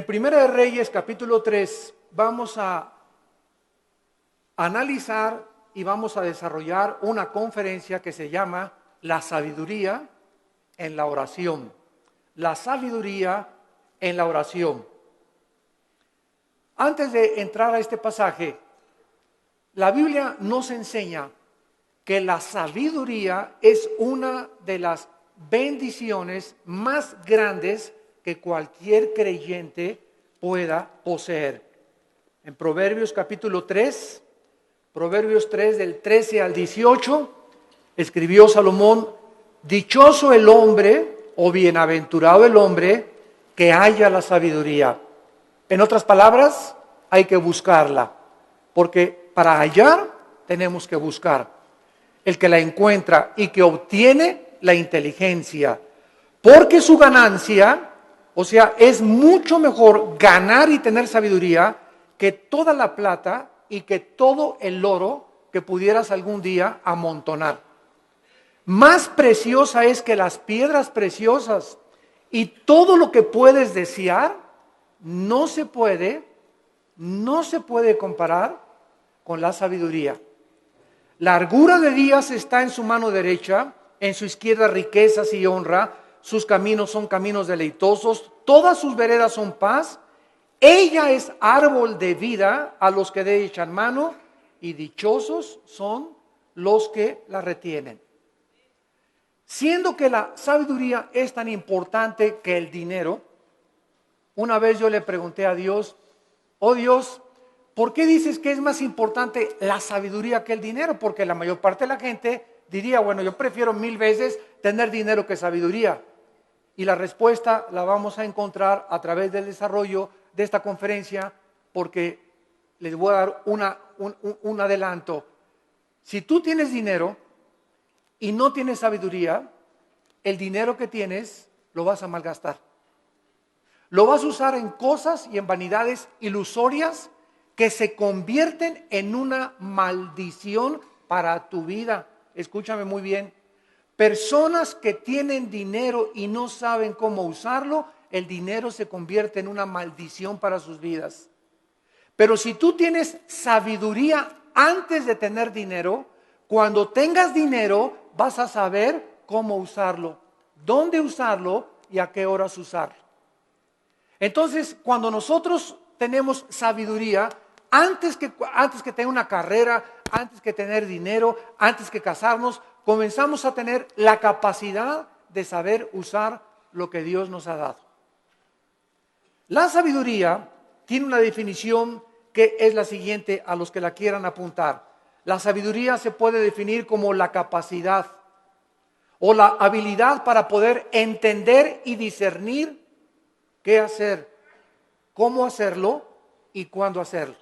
En Primera de Reyes, capítulo 3, vamos a analizar y vamos a desarrollar una conferencia que se llama La sabiduría en la oración. La sabiduría en la oración. Antes de entrar a este pasaje, la Biblia nos enseña que la sabiduría es una de las bendiciones más grandes que cualquier creyente pueda poseer. En Proverbios capítulo 3, Proverbios 3 del 13 al 18, escribió Salomón: dichoso el hombre o bienaventurado el hombre que haya la sabiduría. En otras palabras, hay que buscarla, porque para hallar tenemos que buscar. El que la encuentra y que obtiene la inteligencia, porque su ganancia, o sea, es mucho mejor ganar y tener sabiduría que toda la plata y que todo el oro que pudieras algún día amontonar. Más preciosa es que las piedras preciosas, y todo lo que puedes desear no se puede comparar con la sabiduría. Largura de días está en su mano derecha, en su izquierda riquezas y honra. Sus caminos son caminos deleitosos, todas sus veredas son paz. Ella es árbol de vida a los que de ella echan mano, y dichosos son los que la retienen. Siendo que la sabiduría es tan importante que el dinero, una vez yo le pregunté a Dios: oh Dios, ¿por qué dices que es más importante la sabiduría que el dinero? Porque la mayor parte de la gente diría: bueno, yo prefiero 1000 veces tener dinero que sabiduría. Y la respuesta la vamos a encontrar a través del desarrollo de esta conferencia, porque les voy a dar un adelanto. Si tú tienes dinero y no tienes sabiduría, el dinero que tienes lo vas a malgastar. Lo vas a usar en cosas y en vanidades ilusorias que se convierten en una maldición para tu vida. Escúchame muy bien. Personas que tienen dinero y no saben cómo usarlo, el dinero se convierte en una maldición para sus vidas. Pero si tú tienes sabiduría antes de tener dinero, cuando tengas dinero vas a saber cómo usarlo, dónde usarlo y a qué horas usarlo. Entonces, cuando nosotros tenemos sabiduría, antes que tener una carrera, antes que tener dinero, antes que casarnos, comenzamos a tener la capacidad de saber usar lo que Dios nos ha dado. La sabiduría tiene una definición que es la siguiente, a los que la quieran apuntar. La sabiduría se puede definir como la capacidad o la habilidad para poder entender y discernir qué hacer, cómo hacerlo y cuándo hacerlo.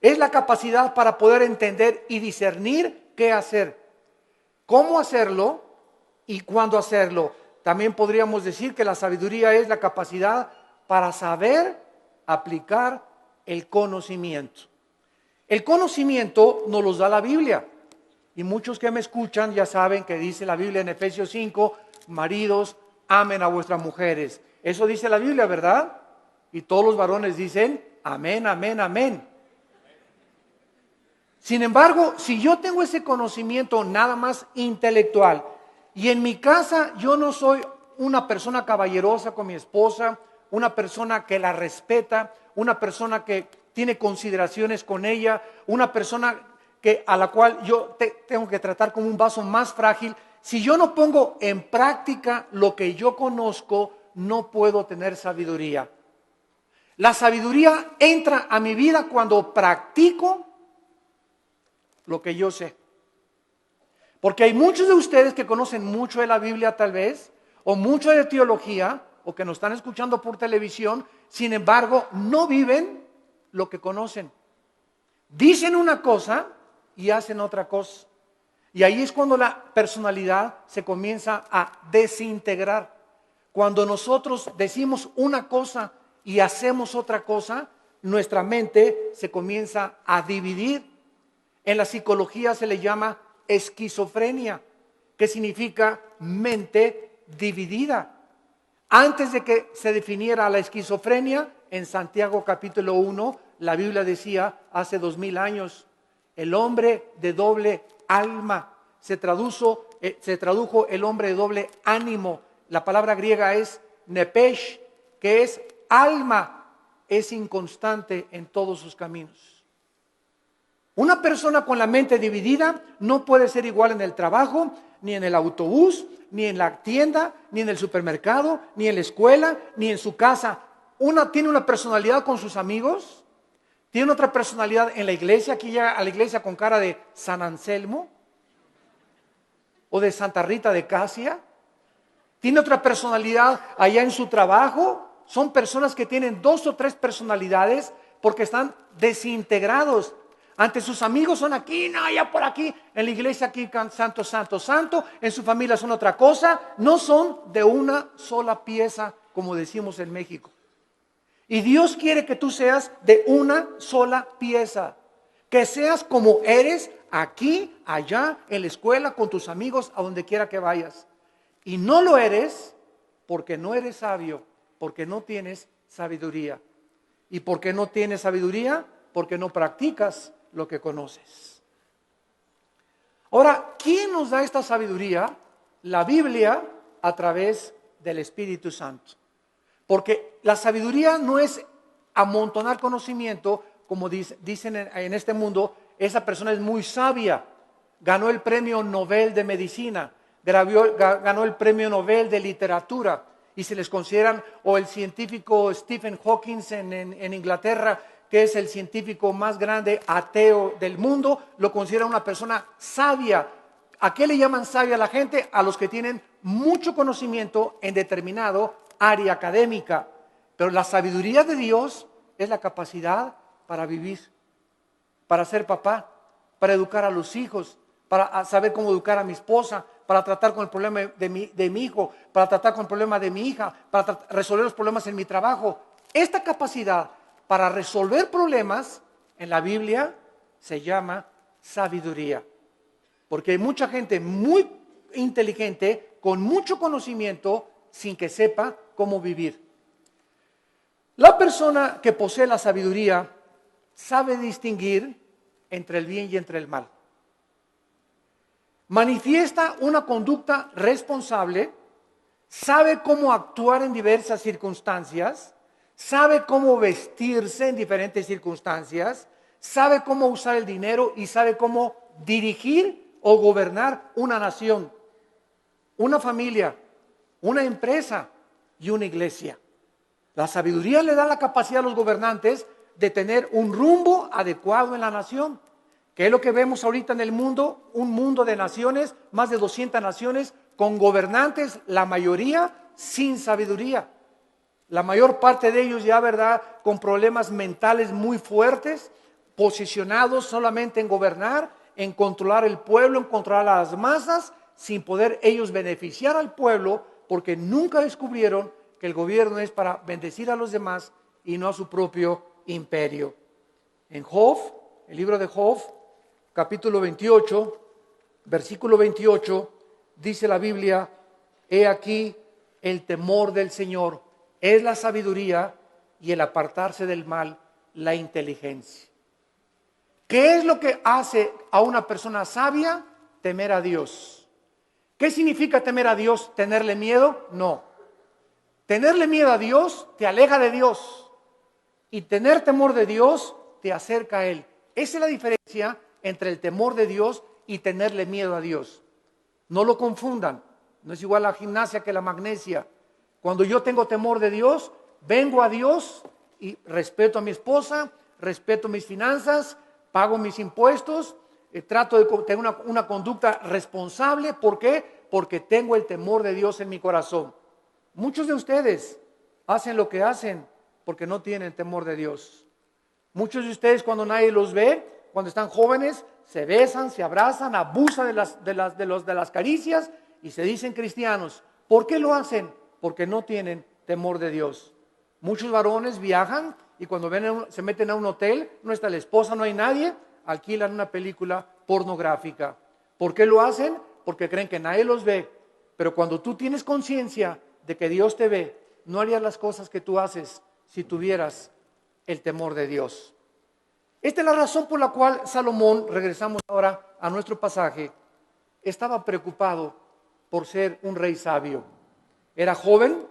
Es la capacidad para poder entender y discernir qué hacer, cómo hacerlo y cuándo hacerlo. También podríamos decir que la sabiduría es la capacidad para saber aplicar el conocimiento. El conocimiento nos lo da la Biblia. Y muchos que me escuchan ya saben que dice la Biblia en Efesios 5, maridos, amen a vuestras mujeres. Eso dice la Biblia, ¿verdad? Y todos los varones dicen, amén, amén, amén. Sin embargo, si yo tengo ese conocimiento nada más intelectual, y en mi casa yo no soy una persona caballerosa con mi esposa, una persona que la respeta, una persona que tiene consideraciones con ella, una persona a la cual yo tengo que tratar como un vaso más frágil, si yo no pongo en práctica lo que yo conozco, no puedo tener sabiduría. La sabiduría entra a mi vida cuando practico lo que yo sé. Porque hay muchos de ustedes que conocen mucho de la Biblia tal vez, o mucho de teología, o que nos están escuchando por televisión, sin embargo, no viven lo que conocen. Dicen una cosa y hacen otra cosa. Y ahí es cuando la personalidad se comienza a desintegrar. Cuando nosotros decimos una cosa y hacemos otra cosa, nuestra mente se comienza a dividir. En la psicología se le llama esquizofrenia, que significa mente dividida. Antes de que se definiera la esquizofrenia, en Santiago capítulo 1, la Biblia decía hace 2000 años, el hombre de doble alma. Se tradujo el hombre de doble ánimo. La palabra griega es nepesh, que es alma, es inconstante en todos sus caminos. Una persona con la mente dividida no puede ser igual en el trabajo, ni en el autobús, ni en la tienda, ni en el supermercado, ni en la escuela, ni en su casa. Una tiene una personalidad con sus amigos, tiene otra personalidad en la iglesia, aquí llega a la iglesia con cara de San Anselmo o de Santa Rita de Casia. Tiene otra personalidad allá en su trabajo. Son personas que tienen 2 o 3 personalidades porque están desintegrados. Ante sus amigos son aquí, no, allá por aquí. En la iglesia aquí, santo, santo, santo. En su familia son otra cosa. No son de una sola pieza, como decimos en México. Y Dios quiere que tú seas de una sola pieza. Que seas como eres aquí, allá, en la escuela, con tus amigos, a donde quiera que vayas. Y no lo eres porque no eres sabio, porque no tienes sabiduría. ¿Y por qué no tienes sabiduría? Porque no practicas lo que conoces. Ahora, ¿quién nos da esta sabiduría? La Biblia a través del Espíritu Santo. Porque la sabiduría no es amontonar conocimiento, como dicen en este mundo, esa persona es muy sabia, ganó el premio Nobel de Medicina, ganó el premio Nobel de Literatura, y se les consideran, o el científico Stephen Hawking en Inglaterra, que es el científico más grande ateo del mundo, lo considera una persona sabia. ¿A qué le llaman sabia a la gente? A los que tienen mucho conocimiento en determinado área académica. Pero la sabiduría de Dios es la capacidad para vivir, para ser papá, para educar a los hijos, para saber cómo educar a mi esposa, para tratar con el problema de mi hijo, para tratar con el problema de mi hija, para resolver los problemas en mi trabajo. Esta capacidad para resolver problemas en la Biblia se llama sabiduría. Porque hay mucha gente muy inteligente, con mucho conocimiento, sin que sepa cómo vivir. La persona que posee la sabiduría sabe distinguir entre el bien y entre el mal. Manifiesta una conducta responsable, sabe cómo actuar en diversas circunstancias, sabe cómo vestirse en diferentes circunstancias, sabe cómo usar el dinero y sabe cómo dirigir o gobernar una nación, una familia, una empresa y una iglesia. La sabiduría le da la capacidad a los gobernantes de tener un rumbo adecuado en la nación. ¿Qué es lo que vemos ahorita en el mundo? Un mundo de naciones, más de 200 naciones, con gobernantes, la mayoría sin sabiduría. La mayor parte de ellos ya, ¿verdad?, con problemas mentales muy fuertes, posicionados solamente en gobernar, en controlar el pueblo, en controlar a las masas, sin poder ellos beneficiar al pueblo, porque nunca descubrieron que el gobierno es para bendecir a los demás y no a su propio imperio. En Job, el libro de Job, capítulo 28, versículo 28, dice la Biblia: he aquí el temor del Señor es la sabiduría y el apartarse del mal la inteligencia. ¿Qué es lo que hace a una persona sabia? Temer a Dios. ¿Qué significa temer a Dios? ¿Tenerle miedo? No. Tenerle miedo a Dios te aleja de Dios, y tener temor de Dios te acerca a Él. Esa es la diferencia entre el temor de Dios y tenerle miedo a Dios. No lo confundan, no es igual la gimnasia que la magnesia. Cuando yo tengo temor de Dios, vengo a Dios y respeto a mi esposa, respeto mis finanzas, pago mis impuestos, trato de tener una conducta responsable. ¿Por qué? Porque tengo el temor de Dios en mi corazón. Muchos de ustedes hacen lo que hacen porque no tienen temor de Dios. Muchos de ustedes, cuando nadie los ve, cuando están jóvenes, se besan, se abrazan, abusan de las caricias y se dicen cristianos. ¿Por qué lo hacen? Porque no tienen temor de Dios. Muchos varones viajan y cuando se meten a un hotel, no está la esposa, no hay nadie, alquilan una película pornográfica. ¿Por qué lo hacen? Porque creen que nadie los ve. Pero cuando tú tienes conciencia de que Dios te ve no harías las cosas que tú haces si tuvieras el temor de Dios. Esta es la razón por la cual Salomón, regresamos ahora a nuestro pasaje, estaba preocupado por ser un rey sabio. Era joven,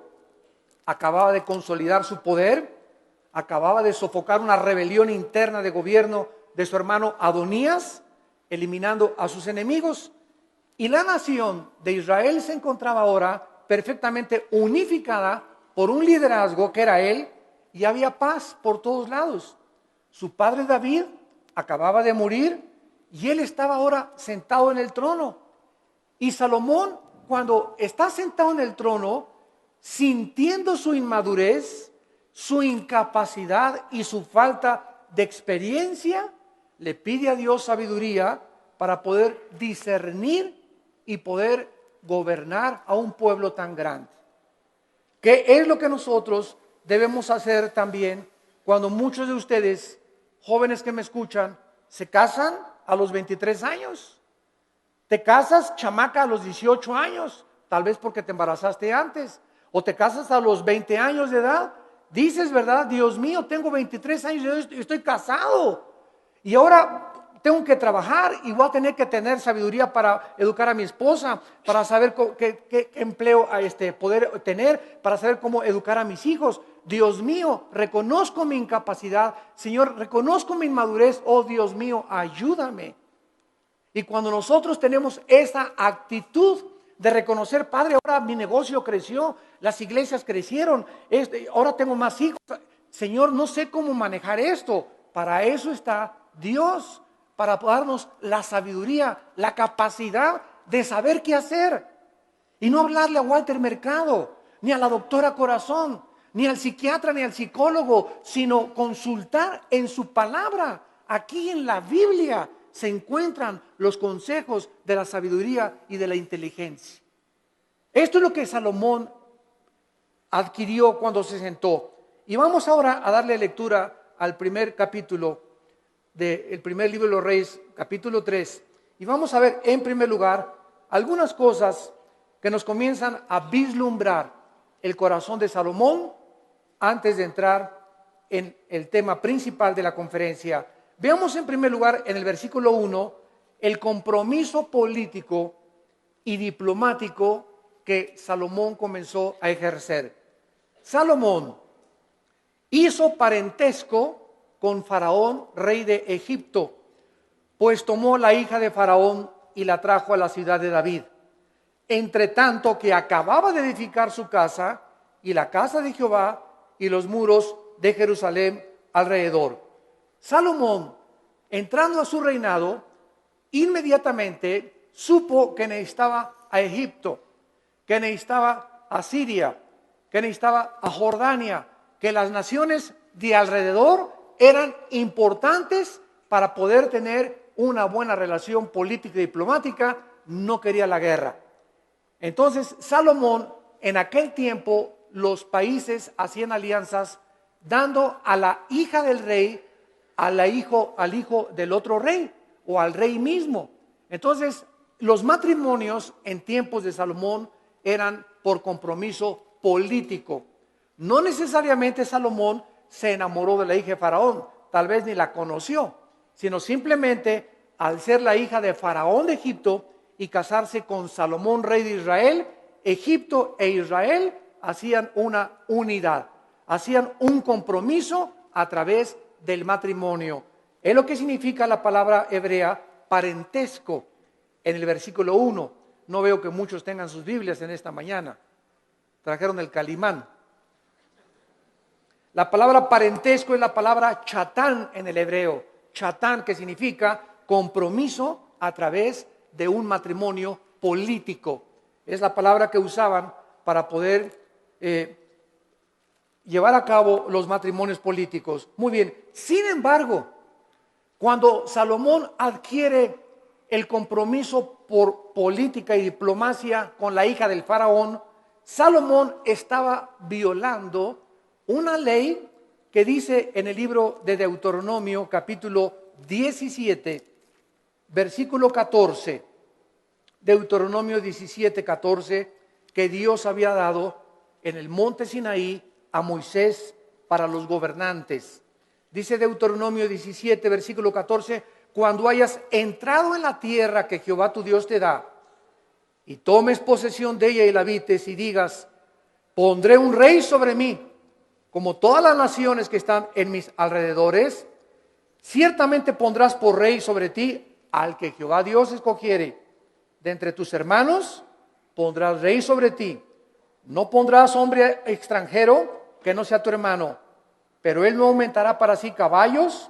acababa de consolidar su poder, acababa de sofocar una rebelión interna de gobierno de su hermano Adonías, eliminando a sus enemigos. Y la nación de Israel se encontraba ahora perfectamente unificada por un liderazgo que era él, y había paz por todos lados. Su padre David acababa de morir y él estaba ahora sentado en el trono. Y Salomón, cuando está sentado en el trono, sintiendo su inmadurez, su incapacidad y su falta de experiencia, le pide a Dios sabiduría para poder discernir y poder gobernar a un pueblo tan grande. ¿Qué es lo que nosotros debemos hacer también cuando muchos de ustedes, jóvenes que me escuchan, se casan a los 23 años? Te casas, chamaca, a los 18 años, tal vez porque te embarazaste antes, o te casas a los 20 años de edad. Dices, ¿verdad? Dios mío, tengo 23 años y estoy casado. Y ahora tengo que trabajar y voy a tener que tener sabiduría para educar a mi esposa, para saber qué empleo poder tener, para saber cómo educar a mis hijos. Dios mío, reconozco mi incapacidad. Señor, reconozco mi inmadurez. Oh Dios mío, ayúdame. Y cuando nosotros tenemos esa actitud de reconocer, Padre, ahora mi negocio creció, las iglesias crecieron, ahora tengo más hijos. Señor, no sé cómo manejar esto. Para eso está Dios, para darnos la sabiduría, la capacidad de saber qué hacer. Y no hablarle a Walter Mercado, ni a la doctora Corazón, ni al psiquiatra, ni al psicólogo, sino consultar en su palabra. Aquí en la Biblia se encuentran los consejos de la sabiduría y de la inteligencia. Esto es lo que Salomón adquirió cuando se sentó. Y vamos ahora a darle lectura al primer capítulo del primer libro de los Reyes, capítulo 3. Y vamos a ver en primer lugar algunas cosas que nos comienzan a vislumbrar el corazón de Salomón antes de entrar en el tema principal de la conferencia. Veamos en primer lugar en el versículo 1 el compromiso político y diplomático que Salomón comenzó a ejercer. Salomón hizo parentesco con Faraón, rey de Egipto, pues tomó la hija de Faraón y la trajo a la ciudad de David. Entre tanto que acababa de edificar su casa y la casa de Jehová y los muros de Jerusalén alrededor. Salomón, entrando a su reinado, inmediatamente supo que necesitaba a Egipto, que necesitaba a Siria, que necesitaba a Jordania, que las naciones de alrededor eran importantes para poder tener una buena relación política y diplomática. No quería la guerra. Entonces Salomón, en aquel tiempo, los países hacían alianzas dando a la hija del rey al hijo del otro rey o al rey mismo. Entonces los matrimonios en tiempos de Salomón eran por compromiso político. No necesariamente Salomón se enamoró de la hija de Faraón, tal vez ni la conoció, sino simplemente al ser la hija de Faraón de Egipto y casarse con Salomón, rey de Israel, Egipto e Israel hacían una unidad, hacían un compromiso a través del matrimonio. Es lo que significa la palabra hebrea parentesco en el versículo 1. No veo que muchos tengan sus Biblias en esta mañana. Trajeron el Calimán. La palabra parentesco es la palabra chatán en el hebreo. Chatán, que significa compromiso a través de un matrimonio político. Es la palabra que usaban para poder llevar a cabo los matrimonios políticos. Muy bien. Sin embargo, cuando Salomón adquiere el compromiso por política y diplomacia con la hija del faraón, Salomón estaba violando una ley que dice en el libro de Deuteronomio, capítulo 17, versículo 14, Deuteronomio 17, 14, que Dios había dado en el monte Sinaí a Moisés para los gobernantes. Dice Deuteronomio 17, versículo 14, cuando hayas entrado en la tierra que Jehová tu Dios te da, y tomes posesión de ella y la habites, y digas, pondré un rey sobre mí, como todas las naciones que están en mis alrededores, ciertamente pondrás por rey sobre ti al que Jehová Dios escogiere. De entre tus hermanos pondrás rey sobre ti. No pondrás hombre extranjero que no sea tu hermano, pero él no aumentará para sí caballos,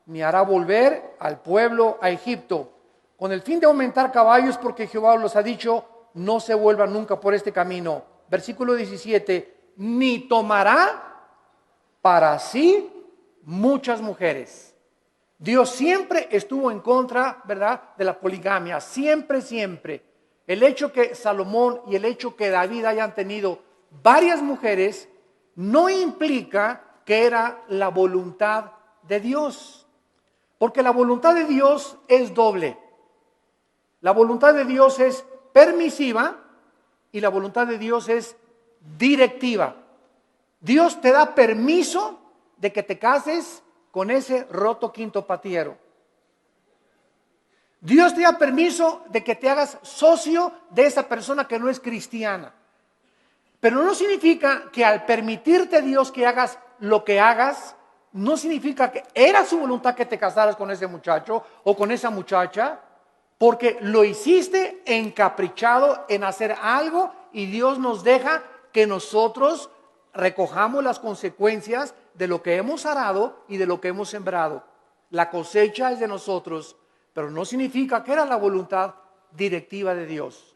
ni hará volver al pueblo a Egipto, con el fin de aumentar caballos, porque Jehová los ha dicho, no se vuelvan nunca por este camino. Versículo 17, ni tomará para sí muchas mujeres. Dios siempre estuvo en contra, ¿verdad?, de la poligamia, siempre, siempre. El hecho que Salomón y el hecho que David hayan tenido varias mujeres no implica que era la voluntad de Dios, porque la voluntad de Dios es doble. La voluntad de Dios es permisiva y la voluntad de Dios es directiva. Dios te da permiso de que te cases con ese roto quinto patiero. Dios te da permiso de que te hagas socio de esa persona que no es cristiana. Pero no significa que al permitirte Dios que hagas lo que hagas, no significa que era su voluntad que te casaras con ese muchacho o con esa muchacha, porque lo hiciste encaprichado en hacer algo y Dios nos deja que nosotros recojamos las consecuencias de lo que hemos arado y de lo que hemos sembrado. La cosecha es de nosotros, pero no significa que era la voluntad directiva de Dios.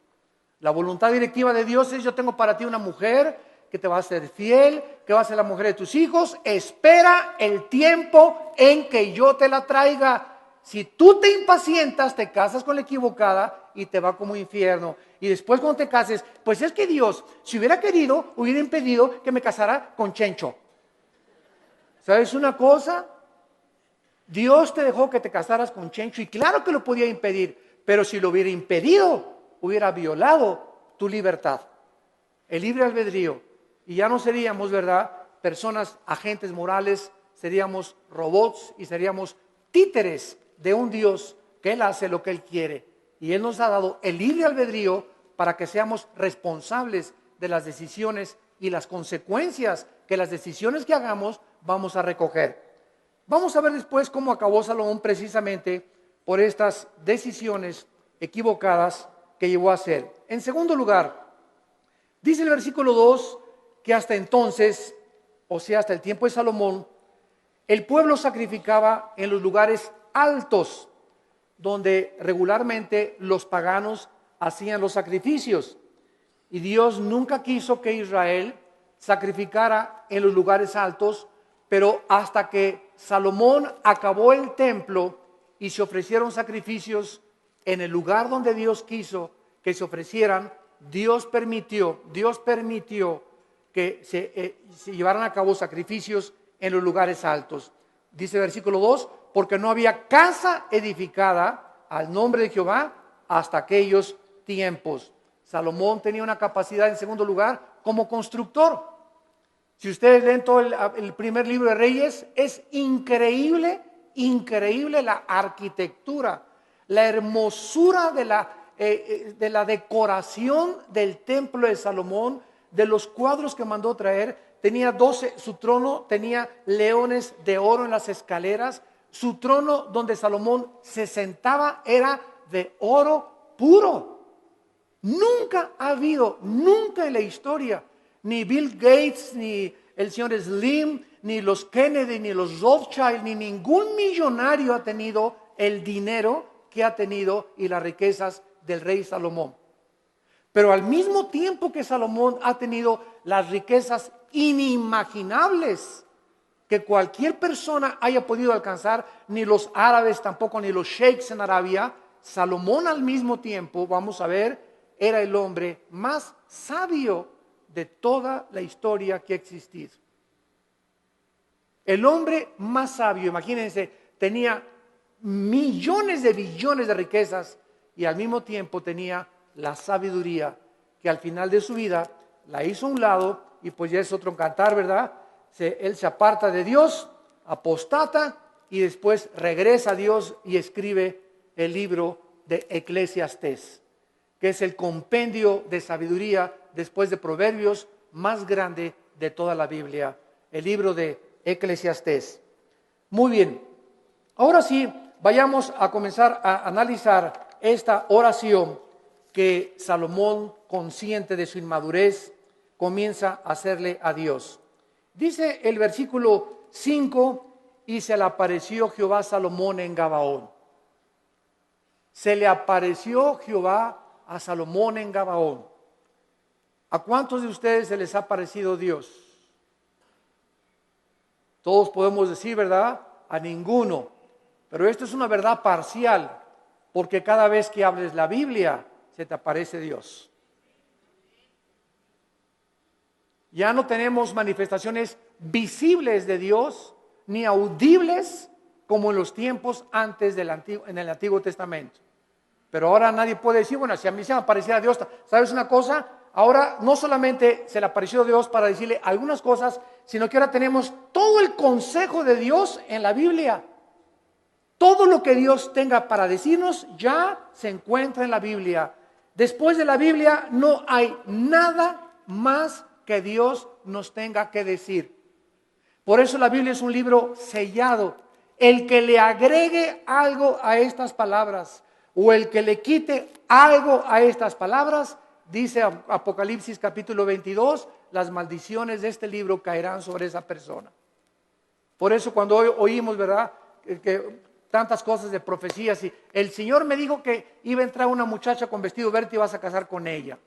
La voluntad directiva de Dios es: yo tengo para ti una mujer que te va a ser fiel, que va a ser la mujer de tus hijos. Espera el tiempo en que yo te la traiga. Si tú te impacientas, te casas con la equivocada y te va como infierno. Y después cuando te cases, pues es que Dios, si hubiera querido, hubiera impedido que me casara con Chencho. ¿Sabes una cosa? Dios te dejó que te casaras con Chencho y claro que lo podía impedir, pero si lo hubiera impedido, hubiera violado tu libertad, el libre albedrío. Y ya no seríamos, ¿verdad?, personas, agentes morales, seríamos robots y seríamos títeres de un Dios que Él hace lo que Él quiere. Y Él nos ha dado el libre albedrío para que seamos responsables de las decisiones y las consecuencias que las decisiones que hagamos vamos a recoger. Vamos a ver después cómo acabó Salomón precisamente por estas decisiones equivocadas que llevó a hacer. En segundo lugar, dice el versículo 2 que hasta entonces, o sea, hasta el tiempo de Salomón, el pueblo sacrificaba en los lugares altos, donde regularmente los paganos hacían los sacrificios. Y Dios nunca quiso que Israel sacrificara en los lugares altos, pero hasta que Salomón acabó el templo y se ofrecieron sacrificios en el lugar donde Dios quiso que se ofrecieran, Dios permitió que se llevaran a cabo sacrificios en los lugares altos. Dice el versículo 2, porque no había casa edificada al nombre de Jehová hasta aquellos tiempos. Salomón tenía una capacidad, en segundo lugar, como constructor. Si ustedes leen todo el primer libro de Reyes, es increíble la arquitectura, la hermosura de la decoración del templo de Salomón, de los cuadros que mandó traer. Tenía 12, su trono tenía leones de oro en las escaleras. Su trono donde Salomón se sentaba era de oro puro. Nunca ha habido, nunca en la historia, ni Bill Gates, ni el señor Slim, ni los Kennedy, ni los Rothschild, ni ningún millonario ha tenido el dinero que ha tenido y las riquezas del rey Salomón. Pero al mismo tiempo que Salomón ha tenido las riquezas inimaginables que cualquier persona haya podido alcanzar, ni los árabes tampoco, ni los sheiks en Arabia, Salomón al mismo tiempo, vamos a ver, era el hombre más sabio de toda la historia que ha existido. El hombre más sabio, imagínense, tenía millones de billones de riquezas y al mismo tiempo tenía la sabiduría que al final de su vida la hizo a un lado y pues ya es otro cantar, ¿verdad? Él se aparta de Dios, apostata y después regresa a Dios y escribe el libro de Eclesiastés, que es el compendio de sabiduría después de Proverbios más grande de toda la Biblia, el libro de Eclesiastés. Muy bien, ahora sí, vayamos a comenzar a analizar esta oración que Salomón, consciente de su inmadurez, comienza a hacerle a Dios. Dice el versículo 5, y se le apareció Jehová a Salomón en Gabaón. Se le apareció Jehová a Salomón en Gabaón. ¿A cuántos de ustedes se les ha parecido Dios? Todos podemos decir, ¿verdad? A ninguno. Pero esto es una verdad parcial, porque cada vez que hables la Biblia, se te aparece Dios. Ya no tenemos manifestaciones visibles de Dios, ni audibles como en los tiempos antes en el Antiguo Testamento. Pero ahora nadie puede decir, bueno, si a mí se me apareciera Dios, ¿sabes una cosa? Ahora no solamente se le apareció Dios para decirle algunas cosas, sino que ahora tenemos todo el consejo de Dios en la Biblia. Todo lo que Dios tenga para decirnos ya se encuentra en la Biblia. Después de la Biblia no hay nada más que Dios nos tenga que decir. Por eso la Biblia es un libro sellado. El que le agregue algo a estas palabras o el que le quite algo a estas palabras, dice Apocalipsis capítulo 22, las maldiciones de este libro caerán sobre esa persona. Por eso cuando hoy oímos, ¿verdad?, que tantas cosas de profecías, y el Señor me dijo que iba a entrar una muchacha con vestido verde y vas a casar con ella.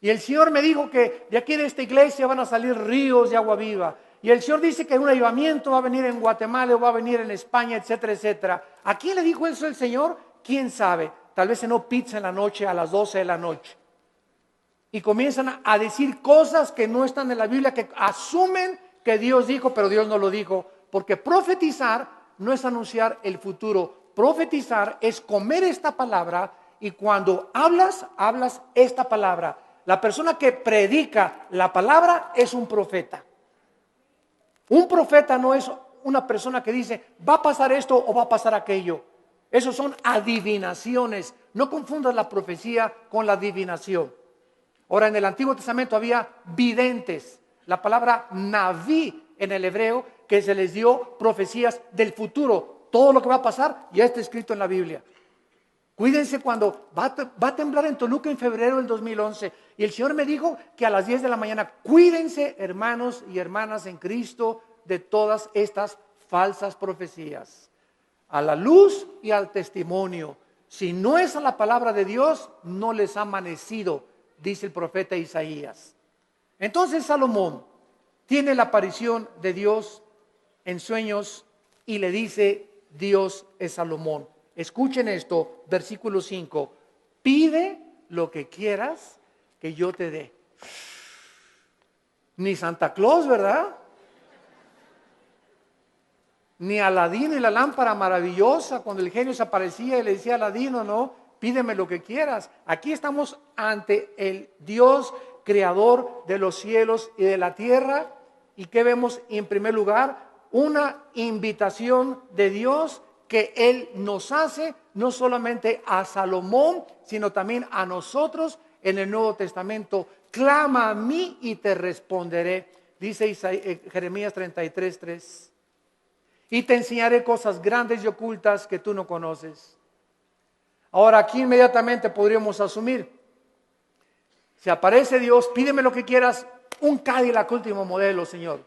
Y el Señor me dijo que de aquí de esta iglesia van a salir ríos de agua viva. Y el Señor dice que un avivamiento va a venir en Guatemala o va a venir en España, etcétera, etcétera. ¿A quién le dijo eso el Señor? ¿Quién sabe? Tal vez cenó pizza en la noche a las 12 de la noche. Y comienzan a decir cosas que no están en la Biblia, que asumen que Dios dijo, pero Dios no lo dijo. Porque profetizar no es anunciar el futuro. Profetizar es comer esta palabra y cuando hablas esta palabra. La persona que predica la palabra es un profeta. Un profeta no es una persona que dice, va a pasar esto o va a pasar aquello. Esos son adivinaciones. No confundas la profecía con la adivinación. Ahora, en el Antiguo Testamento había videntes. La palabra naví en el hebreo, que se les dio profecías del futuro. Todo lo que va a pasar ya está escrito en la Biblia. Cuídense cuando va a temblar en Toluca en febrero del 2011. Y el Señor me dijo que a las 10 de la mañana, cuídense, hermanos y hermanas en Cristo, de todas estas falsas profecías. A la luz y al testimonio. Si no es a la palabra de Dios, no les ha amanecido, dice el profeta Isaías. Entonces Salomón tiene la aparición de Dios en sueños y le dice, Dios es Salomón. Escuchen esto, versículo 5. Pide lo que quieras que yo te dé. Ni Santa Claus, ¿verdad? Ni Aladino y la lámpara maravillosa, cuando el genio se aparecía y le decía a Aladino, no, pídeme lo que quieras. Aquí estamos ante el Dios creador de los cielos y de la tierra. ¿Y qué vemos en primer lugar? Una invitación de Dios que Él nos hace, no solamente a Salomón, sino también a nosotros en el Nuevo Testamento. Clama a mí y te responderé, dice Jeremías 33:3. Y te enseñaré cosas grandes y ocultas que tú no conoces. Ahora aquí inmediatamente podríamos asumir, si aparece Dios, pídeme lo que quieras, un Cadillac último modelo, Señor.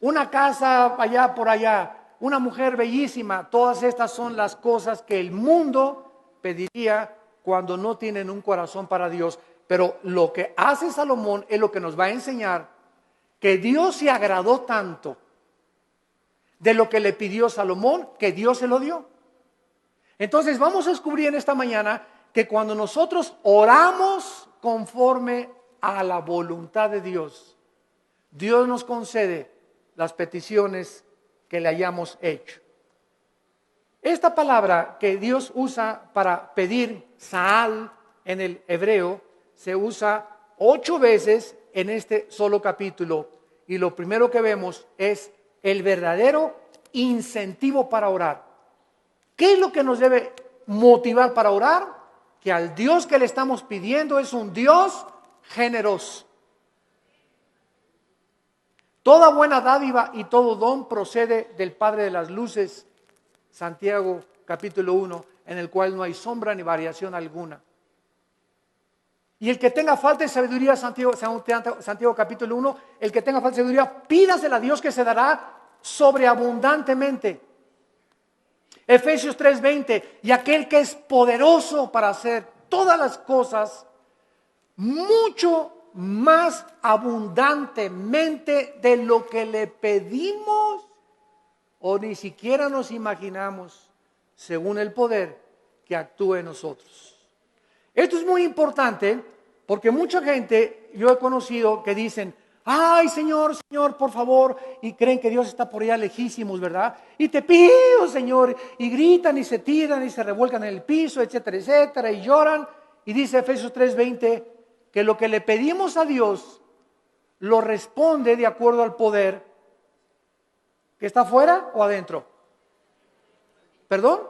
Una casa allá por allá, una mujer bellísima. Todas estas son las cosas que el mundo pediría cuando no tienen un corazón para Dios. Pero lo que hace Salomón es lo que nos va a enseñar, que Dios se agradó tanto de lo que le pidió Salomón, que Dios se lo dio. Entonces vamos a descubrir en esta mañana que cuando nosotros oramos conforme a la voluntad de Dios, Dios nos concede las peticiones que le hayamos hecho. Esta palabra que Dios usa para pedir, Saal, en el hebreo, se usa 8 veces en este solo capítulo. Y lo primero que vemos es el verdadero incentivo para orar. ¿Qué es lo que nos debe motivar para orar? Que al Dios que le estamos pidiendo es un Dios generoso. Toda buena dádiva y todo don procede del Padre de las luces, Santiago capítulo 1, en el cual no hay sombra ni variación alguna. Y el que tenga falta de sabiduría, Santiago capítulo 1, el que tenga falta de sabiduría, pídasela a Dios que se dará sobreabundantemente. Efesios 3:20, y aquel que es poderoso para hacer todas las cosas mucho más abundantemente de lo que le pedimos o ni siquiera nos imaginamos, según el poder que actúa en nosotros. Esto es muy importante porque mucha gente, yo he conocido que dicen, ay Señor, Señor, por favor, y creen que Dios está por allá lejísimos, ¿verdad? Y te pido, Señor, y gritan y se tiran y se revuelcan en el piso, etcétera, etcétera, y lloran. Y dice Efesios 3:20 que lo que le pedimos a Dios lo responde de acuerdo al poder que está afuera o adentro. ¿Perdón?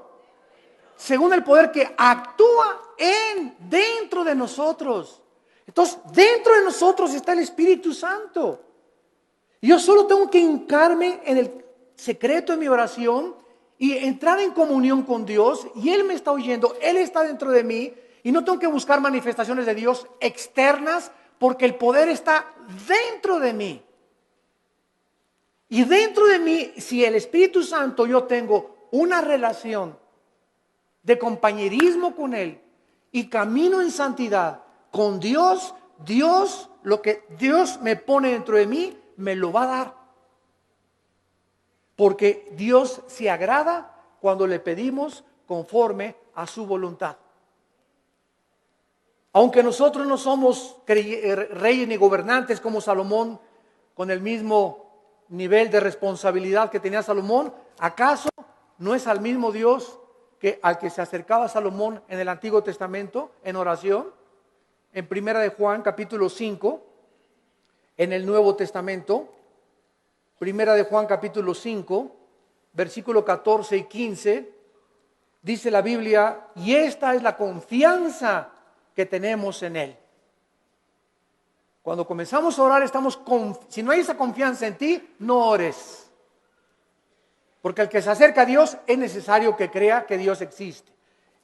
Según el poder que actúa dentro de nosotros. Entonces, dentro de nosotros está el Espíritu Santo. Y yo solo tengo que hincarme en el secreto de mi oración y entrar en comunión con Dios. Y Él me está oyendo, Él está dentro de mí. Y no tengo que buscar manifestaciones de Dios externas porque el poder está dentro de mí. Y dentro de mí, si el Espíritu Santo yo tengo una relación de compañerismo con Él y camino en santidad con Dios, lo que Dios me pone dentro de mí, me lo va a dar. Porque Dios se agrada cuando le pedimos conforme a su voluntad. Aunque nosotros no somos reyes ni gobernantes como Salomón, con el mismo nivel de responsabilidad que tenía Salomón, ¿acaso no es al mismo Dios que al que se acercaba Salomón en el Antiguo Testamento en oración? En Primera de Juan capítulo 5, en el Nuevo Testamento, Primera de Juan capítulo 5, versículo 14 y 15, dice la Biblia, y esta es la confianza que tenemos en Él. Cuando comenzamos a orar si no hay esa confianza en ti, no ores. Porque el que se acerca a Dios es necesario que crea que Dios existe.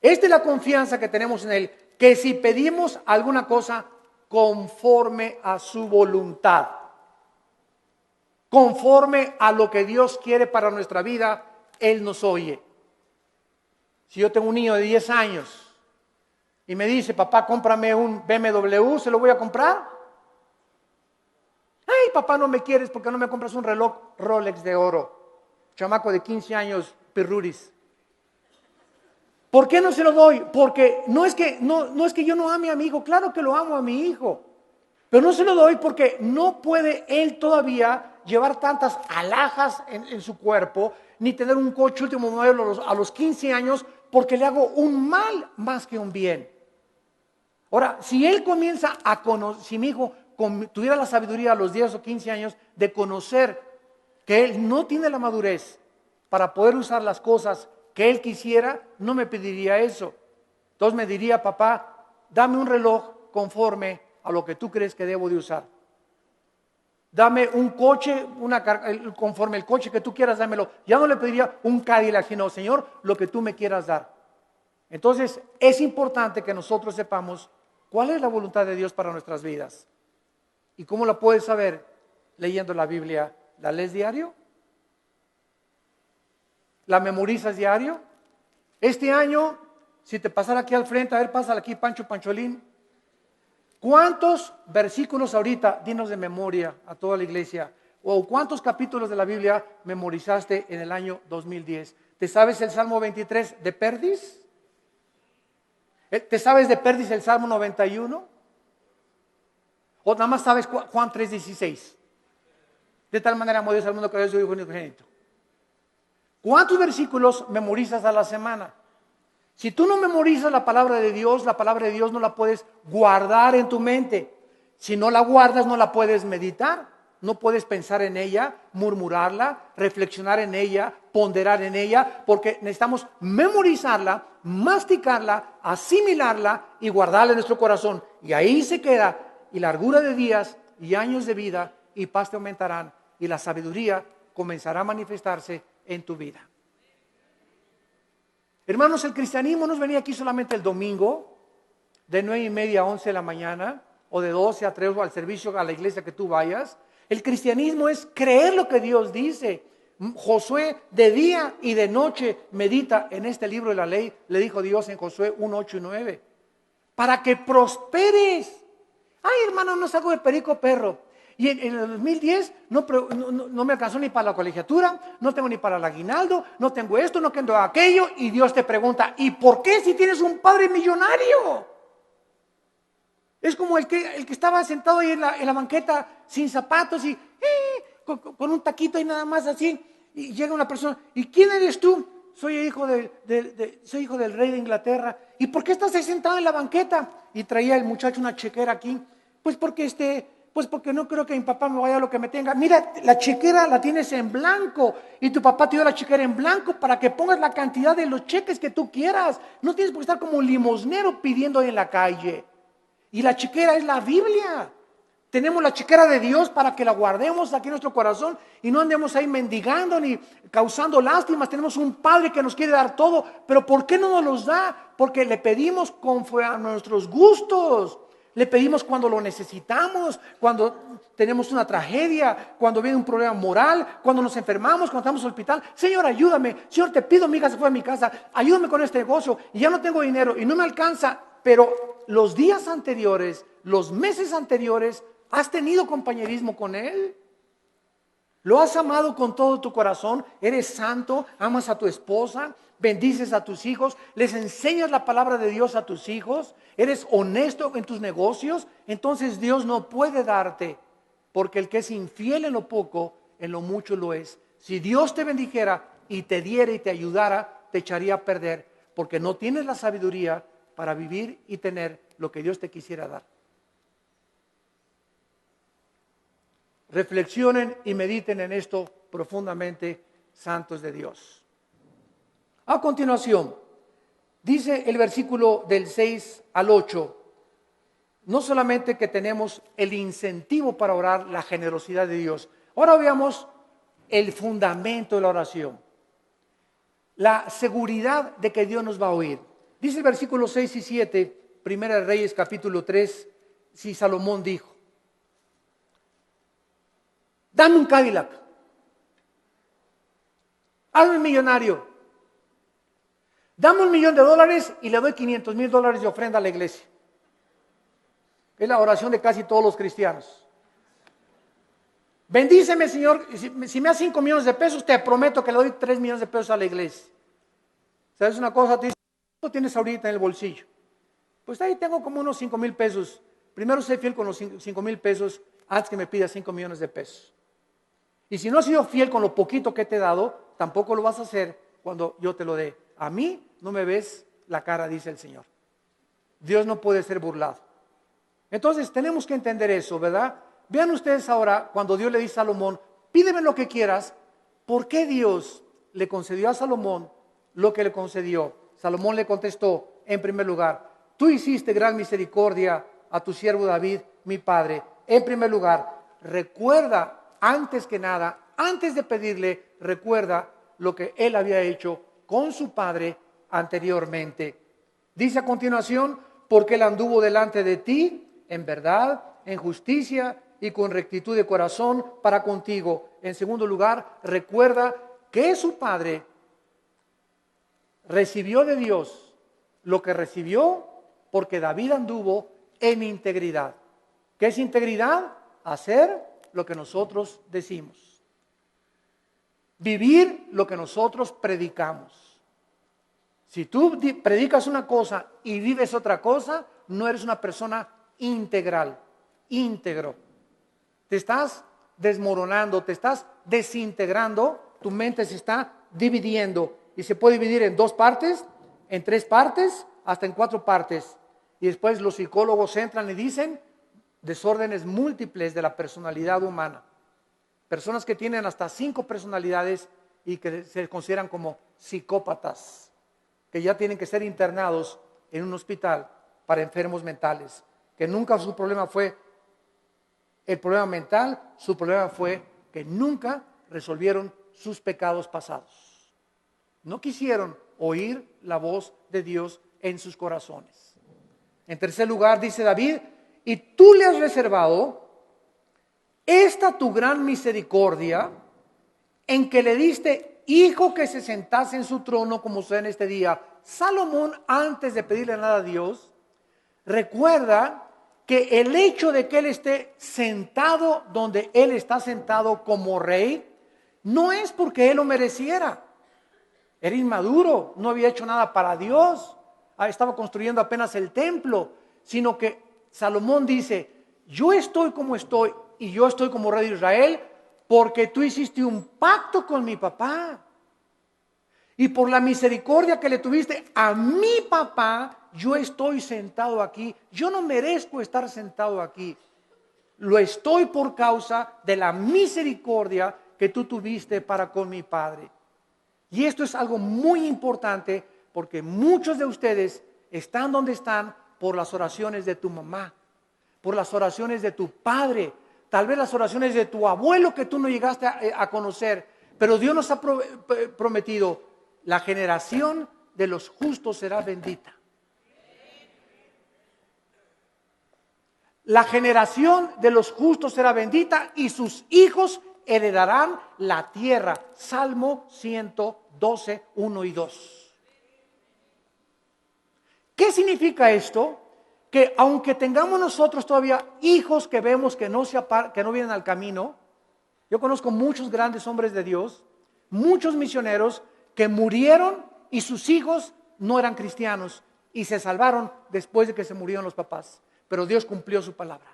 Esta es la confianza que tenemos en Él, que si pedimos alguna cosa conforme a su voluntad, conforme a lo que Dios quiere para nuestra vida, Él nos oye. Si yo tengo un niño de 10 años y me dice, papá, cómprame un BMW, ¿se lo voy a comprar? Ay, papá, no me quieres porque no me compras un reloj Rolex de oro. Chamaco de 15 años, pirruris. ¿Por qué no se lo doy? Porque no es que yo no ame a mi hijo, claro que lo amo a mi hijo. Pero no se lo doy porque no puede él todavía llevar tantas alhajas en su cuerpo, ni tener un coche último modelo a los 15 años, porque le hago un mal más que un bien. Ahora, si él comienza a conocer, si mi hijo tuviera la sabiduría a los 10 o 15 años de conocer que él no tiene la madurez para poder usar las cosas que él quisiera, no me pediría eso. Entonces me diría, papá, dame un reloj conforme a lo que tú crees que debo de usar. Dame un coche, conforme el coche que tú quieras, dámelo. Ya no le pediría un Cadillac, sino, Señor, lo que tú me quieras dar. Entonces, es importante que nosotros sepamos cuál es la voluntad de Dios para nuestras vidas. ¿Y cómo la puedes saber? Leyendo la Biblia. ¿La lees diario? ¿La memorizas diario? Este año, si te pasara aquí al frente, a ver, pásala aquí, Pancho Pancholín. ¿Cuántos versículos ahorita, dinos de memoria a toda la iglesia, o cuántos capítulos de la Biblia memorizaste en el año 2010? ¿Te sabes el Salmo 23 de Perdis? ¿Te sabes de Perdis el Salmo 91? ¿O nada más sabes Juan 3:16? De tal manera amó Dios al mundo que dio su Hijo unigénito. ¿Cuántos versículos memorizas a la semana? Si tú no memorizas la palabra de Dios no la puedes guardar en tu mente. Si no la guardas, no la puedes meditar. No puedes pensar en ella, murmurarla, reflexionar en ella, ponderar en ella, porque necesitamos memorizarla, masticarla, asimilarla y guardarla en nuestro corazón. Y ahí se queda, y largura de días y años de vida y paz te aumentarán, y la sabiduría comenzará a manifestarse en tu vida. Hermanos, el cristianismo no es venir aquí solamente el domingo, de 9:30 a 11 de la mañana, o de 12 a 3 o al servicio a la iglesia que tú vayas. El cristianismo es creer lo que Dios dice. Josué de día y de noche medita en este libro de la ley, le dijo Dios en Josué 1, 8 y 9, para que prosperes. Ay, hermano, no salgo de perico perro. Y en el 2010 no me alcanzó ni para la colegiatura, no tengo ni para el aguinaldo, no tengo esto, no tengo aquello. Y Dios te pregunta, ¿y por qué si tienes un padre millonario? Es como el que estaba sentado ahí en la banqueta sin zapatos y con un taquito y nada más así. Y llega una persona, ¿y quién eres tú? Soy hijo del rey de Inglaterra. ¿Y por qué estás ahí sentado en la banqueta? Y traía el muchacho una chequera aquí. Pues porque no creo que mi papá me vaya a lo que me tenga. Mira, la chequera la tienes en blanco y tu papá te dio la chequera en blanco para que pongas la cantidad de los cheques que tú quieras. No tienes por qué estar como un limosnero pidiendo en la calle. Y la chequera es la Biblia. Tenemos la chequera de Dios para que la guardemos aquí en nuestro corazón y no andemos ahí mendigando ni causando lástimas. Tenemos un Padre que nos quiere dar todo, pero ¿por qué no nos los da? Porque le pedimos conforme a nuestros gustos. Le pedimos cuando lo necesitamos, cuando tenemos una tragedia, cuando viene un problema moral, cuando nos enfermamos, cuando estamos en el hospital. Señor, ayúdame. Señor, te pido, mi hija se fue a mi casa. Ayúdame con este negocio y ya no tengo dinero y no me alcanza. Pero los días anteriores, los meses anteriores, ¿has tenido compañerismo con Él? ¿Lo has amado con todo tu corazón? ¿Eres santo? ¿Amas a tu esposa? ¿Bendices a tus hijos? ¿Les enseñas la palabra de Dios a tus hijos? ¿Eres honesto en tus negocios? Entonces Dios no puede darte, porque el que es infiel en lo poco, en lo mucho lo es. Si Dios te bendijera y te diera y te ayudara, te echaría a perder, porque no tienes la sabiduría para vivir y tener lo que Dios te quisiera dar. Reflexionen y mediten en esto profundamente, santos de Dios. A continuación, dice el versículo del 6 al 8, no solamente que tenemos el incentivo para orar, la generosidad de Dios. Ahora veamos el fundamento de la oración, la seguridad de que Dios nos va a oír. Dice el versículo 6 y 7, Primera de Reyes capítulo 3, si Salomón dijo, dame un Cadillac, hazme millonario, dame $1,000,000 y le doy $500,000 de ofrenda a la iglesia. Es la oración de casi todos los cristianos. Bendíceme, Señor, si me das 5 millones de pesos, te prometo que le doy 3 millones de pesos a la iglesia. ¿Sabes una cosa? Te dice, ¿cuánto tienes ahorita en el bolsillo? Pues ahí tengo como unos 5,000 pesos. Primero sé fiel con los 5,000 pesos antes que me pidas 5 millones de pesos. Y si no has sido fiel con lo poquito que te he dado, tampoco lo vas a hacer cuando yo te lo dé. A mí no me ves la cara, dice el Señor. Dios no puede ser burlado. Entonces tenemos que entender eso, ¿verdad? Vean ustedes ahora cuando Dios le dice a Salomón, pídeme lo que quieras. ¿Por qué Dios le concedió a Salomón lo que le concedió? Salomón le contestó, en primer lugar, tú hiciste gran misericordia a tu siervo David, mi padre. En primer lugar, recuerda antes que nada, antes de pedirle, recuerda lo que él había hecho con su padre anteriormente. Dice a continuación, porque él anduvo delante de ti en verdad, en justicia y con rectitud de corazón para contigo. En segundo lugar, recuerda que su padre recibió de Dios lo que recibió porque David anduvo en integridad. ¿Qué es integridad? Hacer lo que nosotros decimos. Vivir lo que nosotros predicamos. Si tú predicas una cosa y vives otra cosa, no eres una persona integral, íntegro. Te estás desmoronando, te estás desintegrando, tu mente se está dividiendo y se puede dividir en 2 partes, en 3 partes, hasta en 4 partes. Y después los psicólogos entran y dicen, desórdenes múltiples de la personalidad humana. Personas que tienen hasta 5 personalidades y que se consideran como psicópatas, que ya tienen que ser internados en un hospital para enfermos mentales, que nunca su problema fue el problema mental, su problema fue que nunca resolvieron sus pecados pasados. No quisieron oír la voz de Dios en sus corazones. En tercer lugar, dice David, y tú le has reservado esta tu gran misericordia en que le diste hijo que se sentase en su trono como sucede en este día. Salomón, antes de pedirle nada a Dios, recuerda que el hecho de que él esté sentado donde él está sentado como rey, no es porque él lo mereciera. Era inmaduro, no había hecho nada para Dios, estaba construyendo apenas el templo, sino que Salomón dice, yo estoy como estoy y yo estoy como rey de Israel porque tú hiciste un pacto con mi papá. Y por la misericordia que le tuviste a mi papá, yo estoy sentado aquí. Yo no merezco estar sentado aquí. Lo estoy por causa de la misericordia que tú tuviste para con mi padre. Y esto es algo muy importante porque muchos de ustedes están donde están por las oraciones de tu mamá, por las oraciones de tu padre, tal vez las oraciones de tu abuelo que tú no llegaste a conocer. Pero Dios nos ha prometido, la generación de los justos será bendita. La generación de los justos será bendita y sus hijos heredarán la tierra. Salmo 112, 1 y 2. ¿Qué significa esto? Que aunque tengamos nosotros todavía hijos que vemos que no vienen al camino, yo conozco muchos grandes hombres de Dios, muchos misioneros que murieron y sus hijos no eran cristianos y se salvaron después de que se murieron los papás. Pero Dios cumplió su palabra.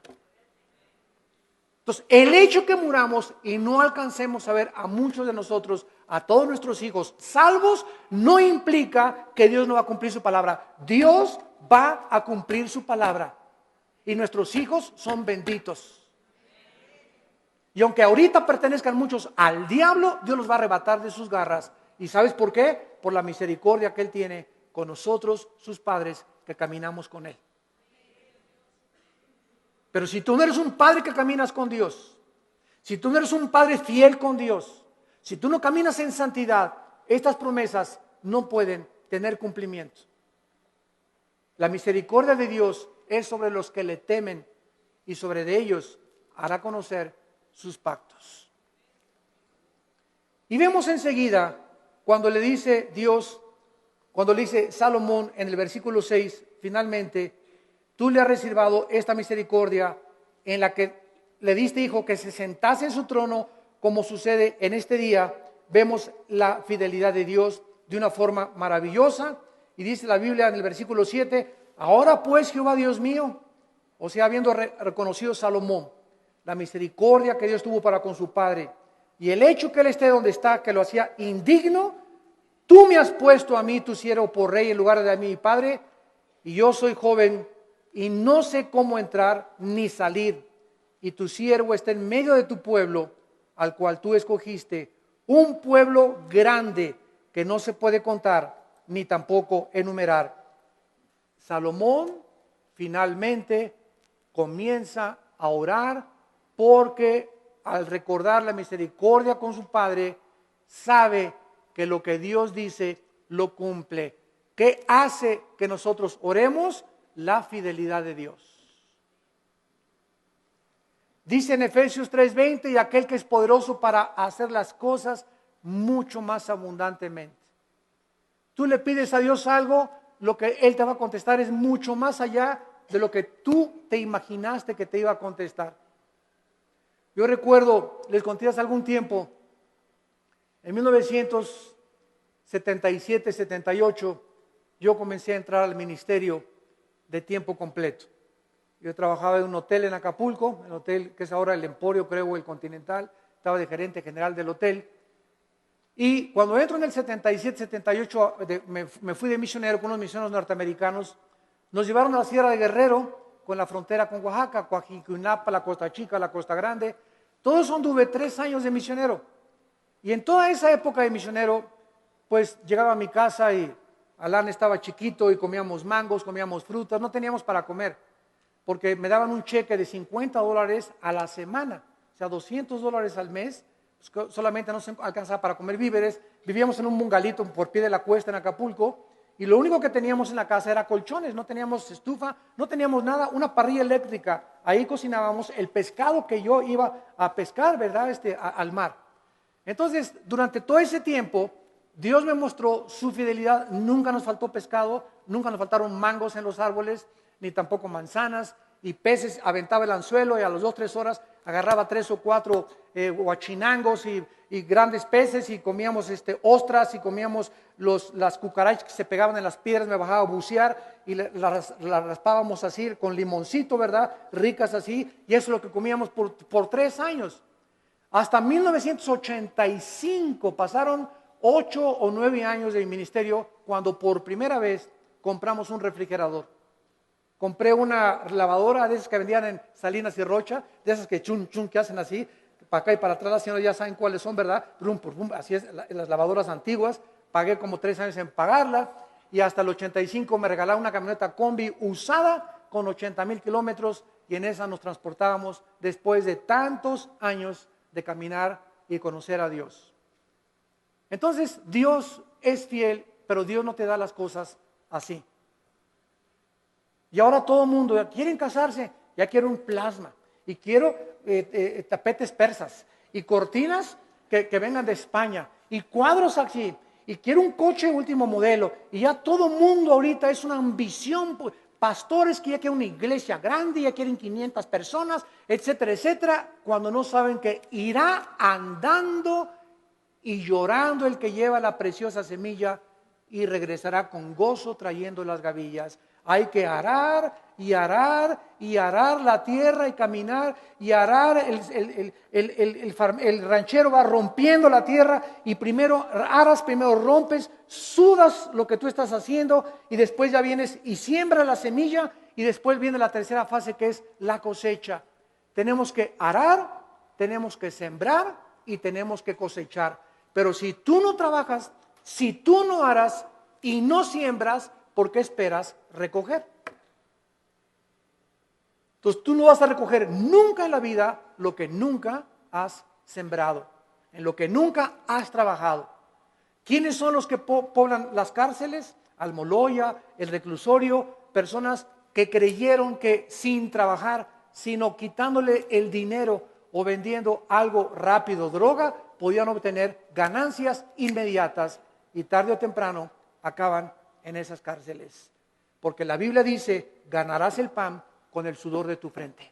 Entonces, el hecho que muramos y no alcancemos a ver a muchos de nosotros, a todos nuestros hijos salvos, no implica que Dios no va a cumplir su palabra. Dios va a cumplir su palabra y nuestros hijos son benditos. Y aunque ahorita pertenezcan muchos al diablo, Dios los va a arrebatar de sus garras. ¿Y sabes por qué? Por la misericordia que Él tiene con nosotros, sus padres, que caminamos con Él. Pero si tú no eres un padre que caminas con Dios, si tú no eres un padre fiel con Dios, si tú no caminas en santidad, estas promesas no pueden tener cumplimiento. La misericordia de Dios es sobre los que le temen y sobre de ellos hará conocer sus pactos. Y vemos enseguida cuando le dice Dios, cuando le dice Salomón en el versículo 6, finalmente, tú le has reservado esta misericordia en la que le diste hijo que se sentase en su trono, como sucede en este día. Vemos la fidelidad de Dios de una forma maravillosa. Y dice la Biblia en el versículo 7, ahora pues Jehová Dios mío, o sea, habiendo reconocido Salomón la misericordia que Dios tuvo para con su padre y el hecho que él esté donde está, que lo hacía indigno, tú me has puesto a mí, tu siervo, por rey en lugar de a mi padre, y yo soy joven y no sé cómo entrar ni salir, y tu siervo está en medio de tu pueblo, al cual tú escogiste, un pueblo grande que no se puede contar ni tampoco enumerar. Salomón finalmente comienza a orar porque al recordar la misericordia con su padre, sabe que lo que Dios dice lo cumple. ¿Qué hace que nosotros oremos? La fidelidad de Dios. Dice en Efesios 3:20, y aquel que es poderoso para hacer las cosas mucho más abundantemente. Tú le pides a Dios algo, lo que Él te va a contestar es mucho más allá de lo que tú te imaginaste que te iba a contestar. Yo recuerdo, les conté hace algún tiempo, en 1977-78, yo comencé a entrar al ministerio de tiempo completo. Yo trabajaba en un hotel en Acapulco, el hotel que es ahora el Emporio, creo, el Continental, estaba de gerente general del hotel. Y cuando entro en el 77-78, me fui de misionero con unos misioneros norteamericanos, nos llevaron a la Sierra de Guerrero con la frontera con Oaxaca, Coajicuinapa, la Costa Chica, la Costa Grande. Todo eso anduve 3 años de misionero. Y en toda esa época de misionero, pues llegaba a mi casa y Alan estaba chiquito y comíamos mangos, comíamos frutas, no teníamos para comer, porque me daban un cheque de $50 a la semana, o sea, $200 al mes, pues solamente no se alcanzaba para comer víveres. Vivíamos en un bungalito por pie de la cuesta en Acapulco, y lo único que teníamos en la casa era colchones, no teníamos estufa, no teníamos nada, una parrilla eléctrica. Ahí cocinábamos el pescado que yo iba a pescar, ¿verdad? Al mar. Entonces, durante todo ese tiempo, Dios me mostró su fidelidad. Nunca nos faltó pescado, nunca nos faltaron mangos en los árboles, ni tampoco manzanas, y peces. Aventaba el anzuelo y a las 2 o 3 horas agarraba 3 o 4 huachinangos y grandes peces, y comíamos ostras, y comíamos las cucarachas que se pegaban en las piedras. Me bajaba a bucear y las raspábamos así con limoncito, ¿verdad? Ricas así, y eso es lo que comíamos por 3 años. Hasta 1985 pasaron 8 o 9 años de mi ministerio cuando por primera vez compramos un refrigerador. Compré una lavadora de esas que vendían en Salinas y Rocha, de esas que chun chun que hacen así, para acá y para atrás. Las señoras ya saben cuáles son, ¿verdad? Brum, brum, así es, las lavadoras antiguas. Pagué como 3 años en pagarla, y hasta el 85 me regalaron una camioneta combi usada con 80,000 kilómetros, y en esa nos transportábamos después de tantos años de caminar y conocer a Dios. Entonces, Dios es fiel, pero Dios no te da las cosas así. Y ahora todo el mundo, quieren casarse, ya quiero un plasma, y quiero tapetes persas, y cortinas que vengan de España, y cuadros aquí, y quiero un coche último modelo, y ya todo el mundo ahorita es una ambición. Pastores que ya quieren una iglesia grande, ya quieren 500 personas, etcétera, etcétera, cuando no saben que irá andando y llorando el que lleva la preciosa semilla, y regresará con gozo trayendo las gavillas. Hay que arar y arar y arar la tierra y caminar y arar. El ranchero va rompiendo la tierra, y primero aras, primero rompes, sudas lo que tú estás haciendo, y después ya vienes y siembras la semilla, y después viene la tercera fase, que es la cosecha. Tenemos que arar, tenemos que sembrar y tenemos que cosechar. Pero si tú no trabajas, si tú no aras y no siembras, ¿por qué esperas recoger? Entonces tú no vas a recoger nunca en la vida lo que nunca has sembrado, en lo que nunca has trabajado. ¿Quiénes son los que poblan las cárceles? Almoloya, el reclusorio, personas que creyeron que sin trabajar, sino quitándole el dinero o vendiendo algo rápido, droga, podían obtener ganancias inmediatas, y tarde o temprano acaban en esas cárceles. Porque la Biblia dice: ganarás el pan con el sudor de tu frente.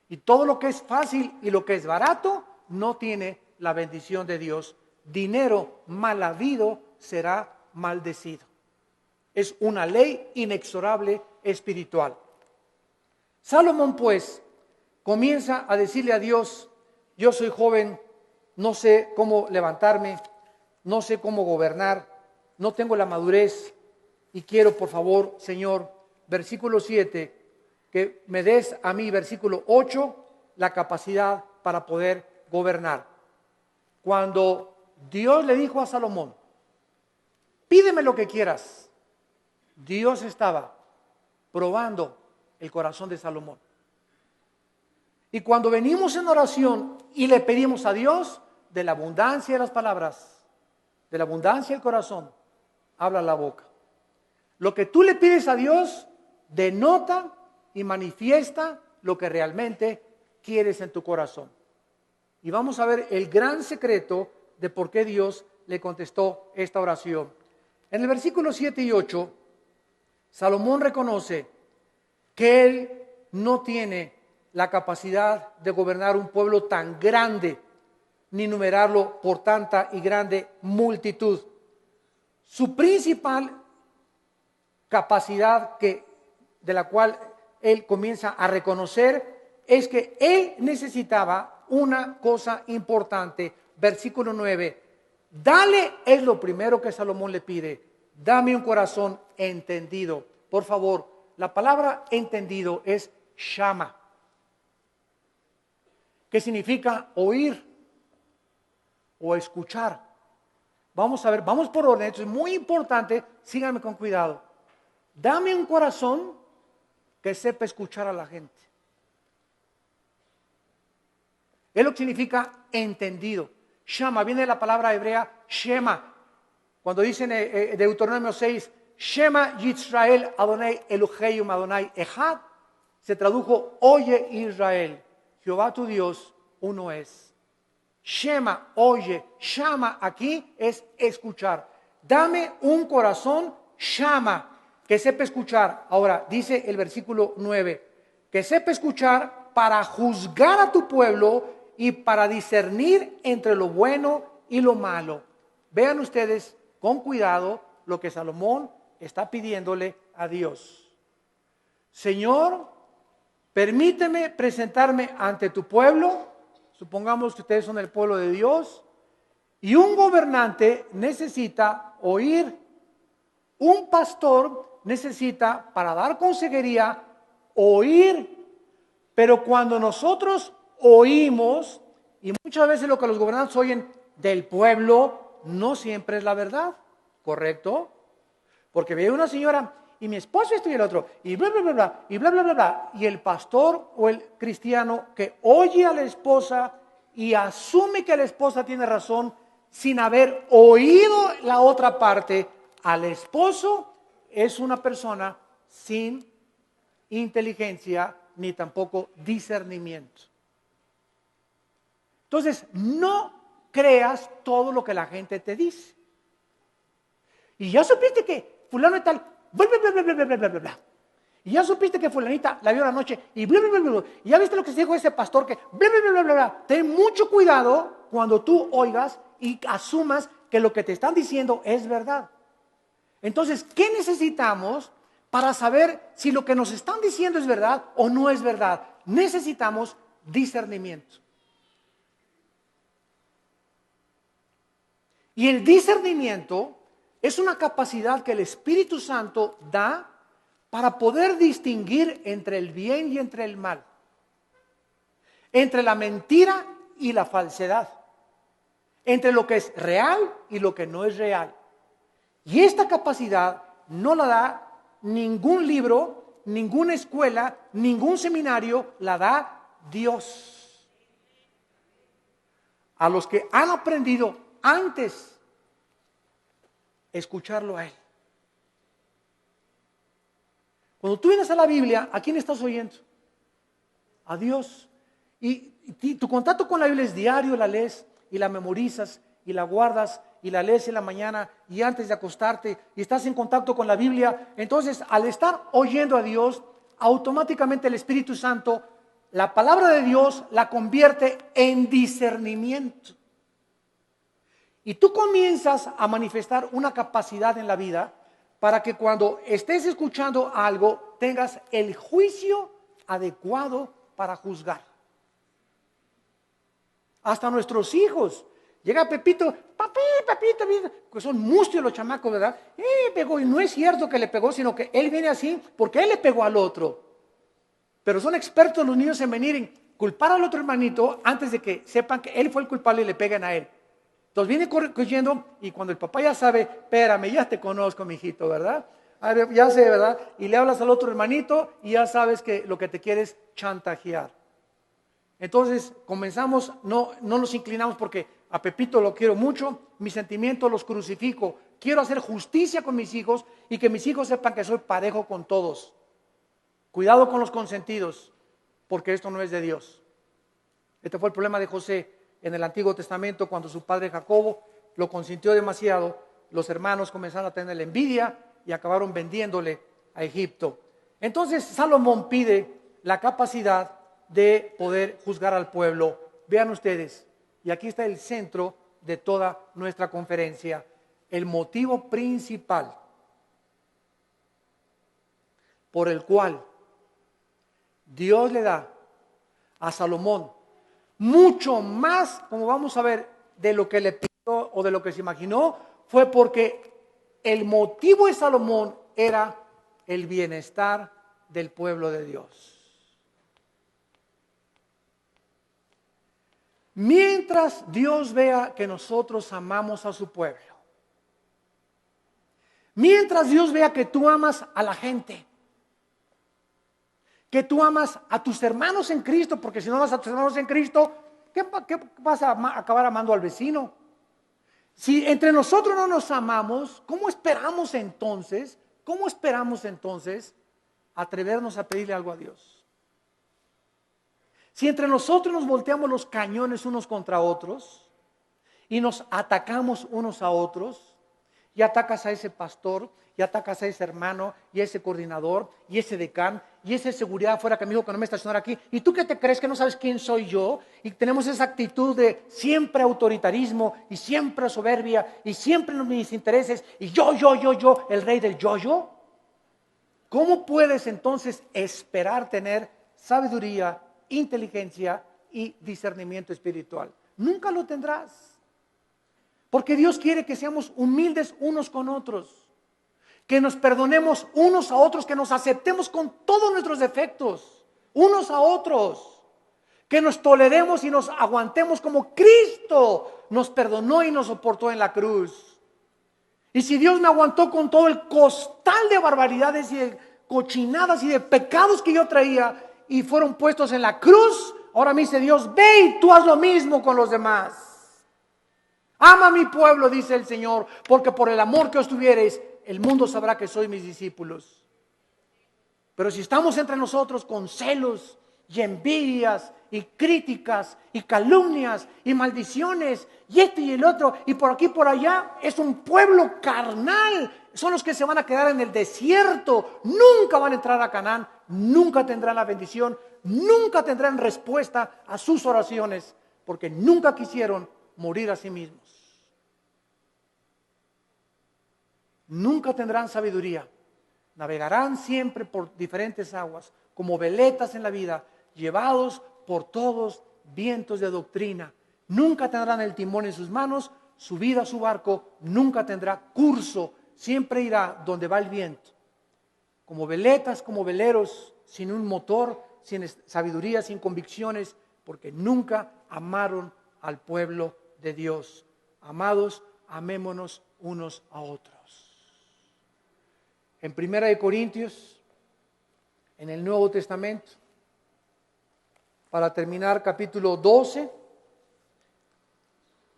Y todo lo que es fácil y lo que es barato no tiene la bendición de Dios. Dinero mal habido será maldecido. Es una ley inexorable espiritual. Salomón, pues, comienza a decirle a Dios: yo soy joven, no sé cómo levantarme, no sé cómo gobernar, no tengo la madurez, y quiero, por favor, Señor, versículo 7, que me des a mí, versículo 8, la capacidad para poder gobernar. Cuando Dios le dijo a Salomón: pídeme lo que quieras, Dios estaba probando el corazón de Salomón. Y cuando venimos en oración y le pedimos a Dios, de la abundancia de las palabras, de la abundancia del corazón, habla la boca. Lo que tú le pides a Dios denota y manifiesta lo que realmente quieres en tu corazón. Y vamos a ver el gran secreto de por qué Dios le contestó esta oración. En el versículo 7 y 8, Salomón reconoce que él no tiene la capacidad de gobernar un pueblo tan grande, ni numerarlo por tanta y grande multitud. Su principal capacidad de la cual él comienza a reconocer es que él necesitaba una cosa importante. Versículo 9, dale, es lo primero que Salomón le pide: dame un corazón entendido. Por favor, La palabra entendido es shama, que significa oír o escuchar. Vamos a ver, vamos por orden, esto es muy importante, síganme con cuidado. Dame un corazón que sepa escuchar a la gente. Es lo que significa entendido. Shama, viene de la palabra hebrea Shema. Cuando dicen Deuteronomio 6, Shema Yisrael Adonai Elohim Adonai Echad, se tradujo, oye Israel, Jehová tu Dios, uno es. Shema, oye, Shama aquí es escuchar. Dame un corazón Shama, que sepa escuchar. Ahora, dice el versículo 9, que sepa escuchar para juzgar a tu pueblo y para discernir entre lo bueno y lo malo. Vean ustedes con cuidado lo que Salomón está pidiéndole a Dios. Señor, permíteme presentarme ante tu pueblo. Supongamos que ustedes son el pueblo de Dios. Y un gobernante necesita oír. Un pastor necesita, para dar consejería, oír. Pero cuando nosotros oímos, y muchas veces lo que los gobernantes oyen del pueblo, no siempre es la verdad, ¿correcto? Porque ve una señora, y mi esposo esto y el otro, y bla, bla, bla, bla, y bla, bla, bla, bla. Y el pastor o el cristiano que oye a la esposa y asume que la esposa tiene razón sin haber oído la otra parte, al esposo es una persona sin inteligencia ni tampoco discernimiento. Entonces, no creas todo lo que la gente te dice. Y ya supiste que fulano y tal, bla, bla, bla, bla, bla, bla, bla, bla, bla. Y ya supiste que fulanita la vio la noche y bla, bla, bla, bla, bla. Y ya viste lo que se dijo ese pastor que bla, bla, bla, bla, bla, bla. Ten mucho cuidado cuando tú oigas y asumas que lo que te están diciendo es verdad. Entonces, ¿qué necesitamos para saber si lo que nos están diciendo es verdad o no es verdad? Necesitamos discernimiento. Y el discernimiento es una capacidad que el Espíritu Santo da para poder distinguir entre el bien y entre el mal, entre la mentira y la falsedad, entre lo que es real y lo que no es real. Y esta capacidad no la da ningún libro, ninguna escuela, ningún seminario, la da Dios. A los que han aprendido antes escucharlo a Él. Cuando tú vienes a la Biblia, ¿a quién estás oyendo? A Dios. Y tu contacto con la Biblia es diario, la lees y la memorizas y la guardas y la lees en la mañana y antes de acostarte y estás en contacto con la Biblia. Entonces, al estar oyendo a Dios, automáticamente el Espíritu Santo, la palabra de Dios la convierte en discernimiento. Y tú comienzas a manifestar una capacidad en la vida para que cuando estés escuchando algo tengas el juicio adecuado para juzgar. Hasta nuestros hijos. Llega Pepito, papito, que son mustios los chamacos, ¿verdad? Pegó, y no es cierto que le pegó, sino que él viene así porque él le pegó al otro. Pero son expertos los niños en venir en culpar al otro hermanito antes de que sepan que él fue el culpable y le peguen a él. Entonces viene corriendo y cuando el papá ya sabe, espérame, ya te conozco, mijito, ¿verdad? A ver, ya sé, ¿verdad? Y le hablas al otro hermanito y ya sabes que lo que te quiere es chantajear. Entonces comenzamos, no nos inclinamos porque a Pepito lo quiero mucho, mis sentimientos los crucifico. Quiero hacer justicia con mis hijos y que mis hijos sepan que soy parejo con todos. Cuidado con los consentidos, porque esto no es de Dios. Este fue el problema de José en el Antiguo Testamento cuando su padre Jacobo lo consintió demasiado. Los hermanos comenzaron a tener envidia y acabaron vendiéndole a Egipto. Entonces Salomón pide la capacidad de poder juzgar al pueblo. Vean ustedes, y aquí está el centro de toda nuestra conferencia, el motivo principal por el cual Dios le da a Salomón mucho más, como vamos a ver, de lo que le pidió o de lo que se imaginó, fue porque el motivo de Salomón era el bienestar del pueblo de Dios. Mientras Dios vea que nosotros amamos a su pueblo, mientras Dios vea que tú amas a la gente, que tú amas a tus hermanos en Cristo, porque si no amas a tus hermanos en Cristo, ¿qué vas a acabar amando al vecino? Si entre nosotros no nos amamos, ¿cómo esperamos entonces atrevernos a pedirle algo a Dios? Si entre nosotros nos volteamos los cañones unos contra otros y nos atacamos unos a otros, y atacas a ese pastor, y atacas a ese hermano, y a ese coordinador, y ese decán, y ese seguridad afuera que me dijo que no me estacionara aquí, ¿y tú qué te crees que no sabes quién soy yo? Y tenemos esa actitud de siempre autoritarismo, y siempre soberbia, y siempre mis intereses, y yo, el rey del yo. ¿Cómo puedes entonces esperar tener sabiduría, inteligencia y discernimiento espiritual? Nunca lo tendrás. Porque Dios quiere que seamos humildes unos con otros, que nos perdonemos unos a otros, que nos aceptemos con todos nuestros defectos, unos a otros, que nos toleremos y nos aguantemos como Cristo nos perdonó y nos soportó en la cruz. Y si Dios me aguantó con todo el costal de barbaridades y de cochinadas y de pecados que yo traía y fueron puestos en la cruz, ahora me dice Dios, ve y tú haz lo mismo con los demás. Ama a mi pueblo, dice el Señor, porque por el amor que os tuviereis, el mundo sabrá que sois mis discípulos. Pero si estamos entre nosotros con celos y envidias y críticas y calumnias y maldiciones y esto y el otro y por aquí y por allá, es un pueblo carnal. Son los que se van a quedar en el desierto, nunca van a entrar a Canaán, nunca tendrán la bendición, nunca tendrán respuesta a sus oraciones, porque nunca quisieron morir a sí mismos. Nunca tendrán sabiduría. Navegarán siempre por diferentes aguas, como veletas en la vida, llevados por todos vientos de doctrina. Nunca tendrán el timón en sus manos, su vida, su barco, nunca tendrá curso, siempre irá donde va el viento. Como veletas, como veleros, sin un motor, sin sabiduría, sin convicciones, porque nunca amaron al pueblo de Dios. Amados, amémonos unos a otros. En 1 Corintios, en el Nuevo Testamento, para terminar, capítulo 12,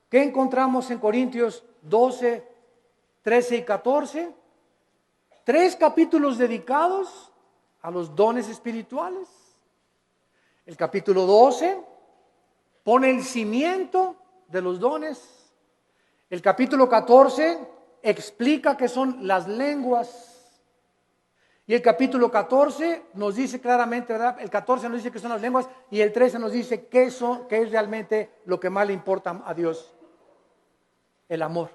¿qué encontramos en Corintios 12, 13 y 14? 3 capítulos dedicados a los dones espirituales. El capítulo 12 pone el cimiento de los dones. El capítulo 14 explica qué son las lenguas. Y el capítulo 14 nos dice claramente, ¿verdad? El 14 nos dice que son las lenguas y el 13 nos dice qué es realmente lo que más le importa a Dios. El amor.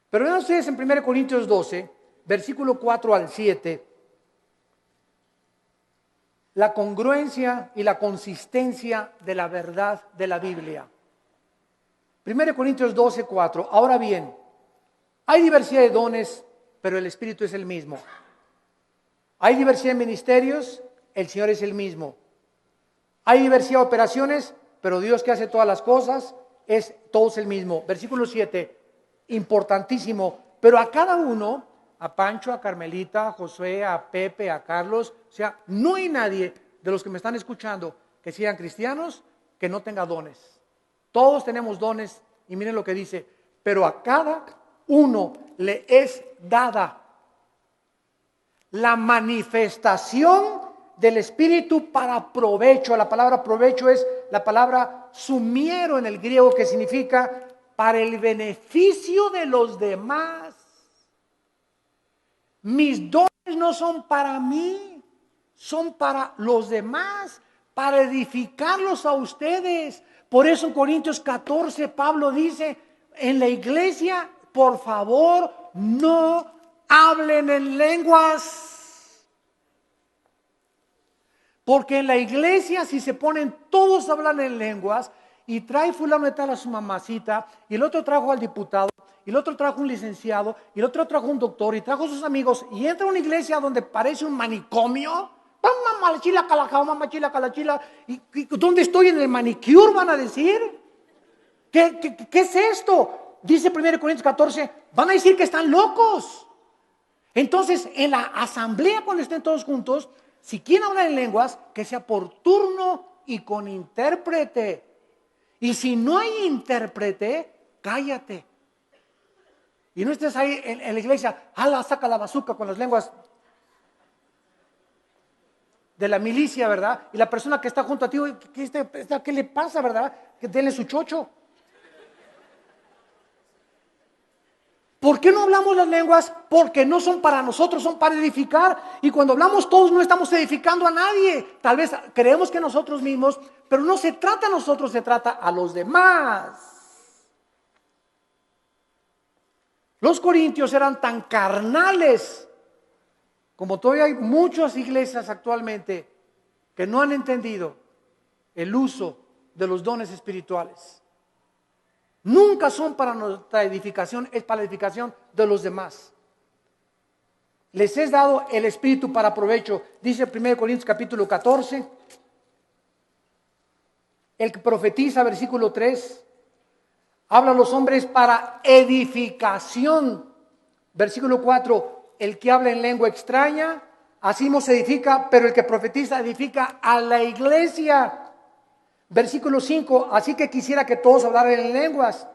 Pero vean ustedes en 1 Corintios 12, versículo 4 al 7, la congruencia y la consistencia de la verdad de la Biblia. 1 Corintios 12, 4. Ahora bien, hay diversidad de dones, pero el Espíritu es el mismo. Hay diversidad de ministerios, el Señor es el mismo. Hay diversidad de operaciones, pero Dios que hace todas las cosas, todos el mismo. Versículo 7, importantísimo. Pero a cada uno, a Pancho, a Carmelita, a Josué, a Pepe, a Carlos, o sea, no hay nadie de los que me están escuchando que sean cristianos que no tenga dones. Todos tenemos dones y miren lo que dice, pero a cada uno le es dada la manifestación del Espíritu para provecho. La palabra provecho es la palabra sumiero en el griego, que significa para el beneficio de los demás. Mis dones no son para mí, son para los demás, para edificarlos a ustedes. Por eso en Corintios 14 Pablo dice, en la iglesia, por favor, no hablen en lenguas. Porque en la iglesia, si se ponen todos a hablar en lenguas, y trae fulano de tal a su mamacita, y el otro trajo al diputado, y el otro trajo un licenciado, y el otro trajo un doctor, y trajo sus amigos, y entra a una iglesia donde parece un manicomio. ¿Y dónde estoy en el manicure? Van a decir. ¿Qué es esto? Dice 1 Corintios 14, van a decir que están locos. Entonces, en la asamblea, cuando estén todos juntos, si quieren hablar en lenguas, que sea por turno y con intérprete. Y si no hay intérprete, cállate. Y no estés ahí en la iglesia, saca la bazuca con las lenguas de la milicia, ¿verdad? Y la persona que está junto a ti, ¿qué le pasa, verdad? Que denle su chocho. ¿Por qué no hablamos las lenguas? Porque no son para nosotros, son para edificar. Y cuando hablamos todos no estamos edificando a nadie. Tal vez creemos que nosotros mismos, pero no se trata a nosotros, se trata a los demás. Los corintios eran tan carnales, como todavía hay muchas iglesias actualmente que no han entendido el uso de los dones espirituales. Nunca son para nuestra edificación, es para la edificación de los demás. Les es dado el Espíritu para provecho. Dice 1 Corintios capítulo 14. El que profetiza, versículo 3, habla a los hombres para edificación. Versículo 4, el que habla en lengua extraña, así no se edifica, pero el que profetiza edifica a la iglesia. Versículo 5, así que quisiera que todos hablaran en lenguas,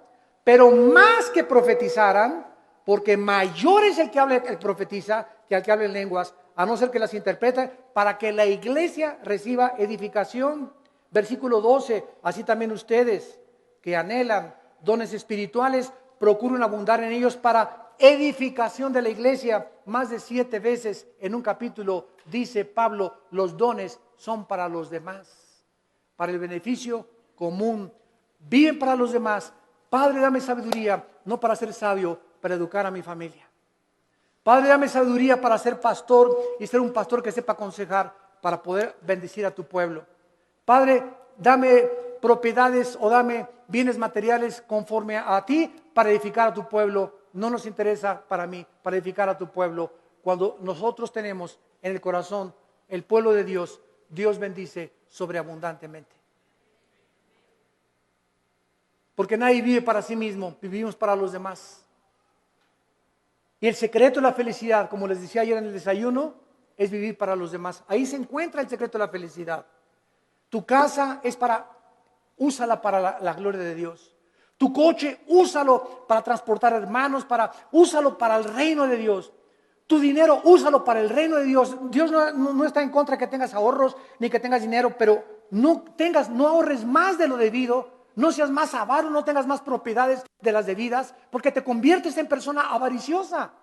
pero más que profetizaran, porque mayor es el que habla, el profetiza, que el que habla en lenguas, a no ser que las interprete, para que la iglesia reciba edificación. Versículo 12, así también ustedes que anhelan dones espirituales, procuren abundar en ellos para edificación de la iglesia. Más de 7 veces en un capítulo dice Pablo, los dones son para los demás, para el beneficio común, viven para los demás. Padre, dame sabiduría, no para ser sabio, para educar a mi familia. Padre, dame sabiduría para ser pastor y ser un pastor que sepa aconsejar para poder bendecir a tu pueblo. Padre, dame propiedades o dame bienes materiales conforme a ti para edificar a tu pueblo. No nos interesa para mí, para edificar a tu pueblo. Cuando nosotros tenemos en el corazón el pueblo de Dios, Dios bendice sobreabundantemente. Porque nadie vive para sí mismo, vivimos para los demás. Y el secreto de la felicidad, como les decía ayer en el desayuno, es vivir para los demás. Ahí se encuentra el secreto de la felicidad. Tu casa es úsala para la gloria de Dios. Tu coche, úsalo para transportar hermanos, úsalo para el reino de Dios. Tu dinero, úsalo para el reino de Dios. Dios no está en contra de que tengas ahorros ni que tengas dinero, pero no ahorres más de lo debido. No seas más avaro, no tengas más propiedades de las debidas, porque te conviertes en persona avariciosa.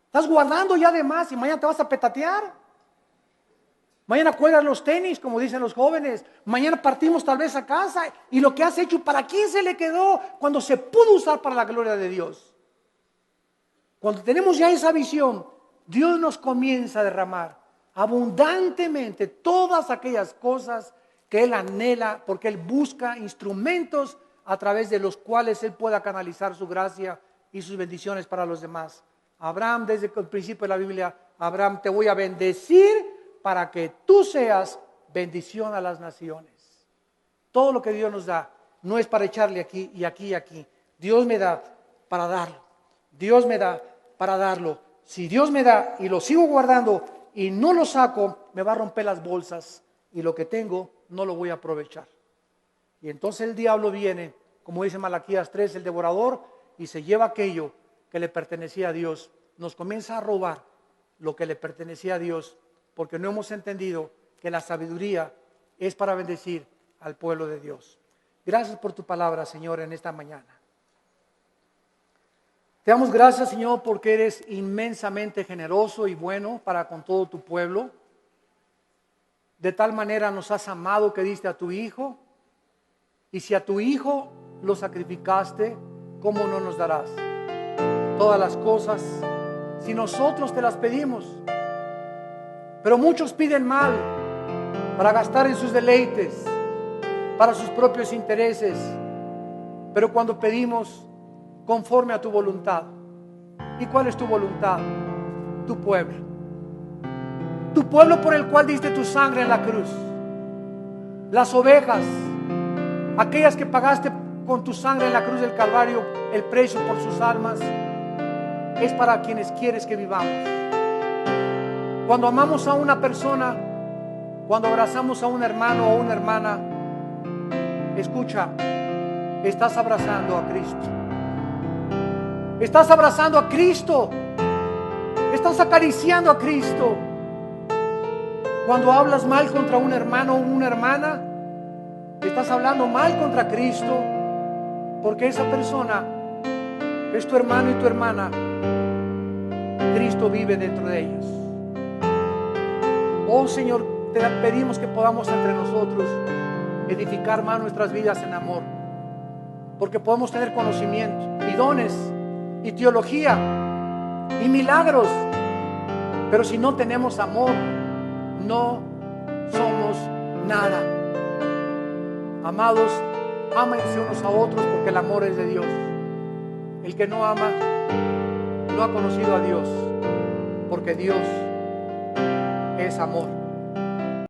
Estás guardando ya de más y mañana te vas a petatear. Mañana cuelgas los tenis, como dicen los jóvenes. Mañana partimos tal vez a casa. Y lo que has hecho, ¿para quién se le quedó? Cuando se pudo usar para la gloria de Dios. Cuando tenemos ya esa visión, Dios nos comienza a derramar abundantemente todas aquellas cosas que Él anhela, porque Él busca instrumentos a través de los cuales Él pueda canalizar su gracia y sus bendiciones para los demás. Abraham, desde el principio de la Biblia, Abraham, te voy a bendecir para que tú seas bendición a las naciones. Todo lo que Dios nos da no es para echarle aquí y aquí y aquí. Dios me da para darlo. Dios me da para darlo. Si Dios me da y lo sigo guardando y no lo saco, me va a romper las bolsas y lo que tengo no lo voy a aprovechar. Y entonces el diablo viene, como dice Malaquías 3, el devorador, y se lleva aquello que le pertenecía a Dios. Nos comienza a robar lo que le pertenecía a Dios, porque no hemos entendido que la sabiduría es para bendecir al pueblo de Dios. Gracias por tu palabra, Señor, en esta mañana. Te damos gracias, Señor, porque eres inmensamente generoso y bueno para con todo tu pueblo. De tal manera nos has amado que diste a tu Hijo. Y si a tu Hijo lo sacrificaste, ¿cómo no nos darás todas las cosas si nosotros te las pedimos? Pero muchos piden mal para gastar en sus deleites, para sus propios intereses. Pero cuando pedimos, conforme a tu voluntad. ¿Y cuál es tu voluntad? Tu pueblo. Tu pueblo por el cual diste tu sangre en la cruz. Las ovejas, aquellas que pagaste con tu sangre en la cruz del Calvario, el precio por sus almas, es para quienes quieres que vivamos. Cuando amamos a una persona, cuando abrazamos a un hermano o una hermana, escucha, estás abrazando a Cristo. Estás abrazando a Cristo. Estás acariciando a Cristo. Cuando hablas mal contra un hermano o una hermana, estás hablando mal contra Cristo, porque esa persona es tu hermano y tu hermana. Cristo vive dentro de ellos. Oh Señor, te pedimos que podamos entre nosotros edificar más nuestras vidas en amor, porque podemos tener conocimiento y dones y teología y milagros, pero si no tenemos amor, no somos nada. Amados, ámense unos a otros, porque el amor es de Dios. El que no ama no ha conocido a Dios, porque Dios es amor.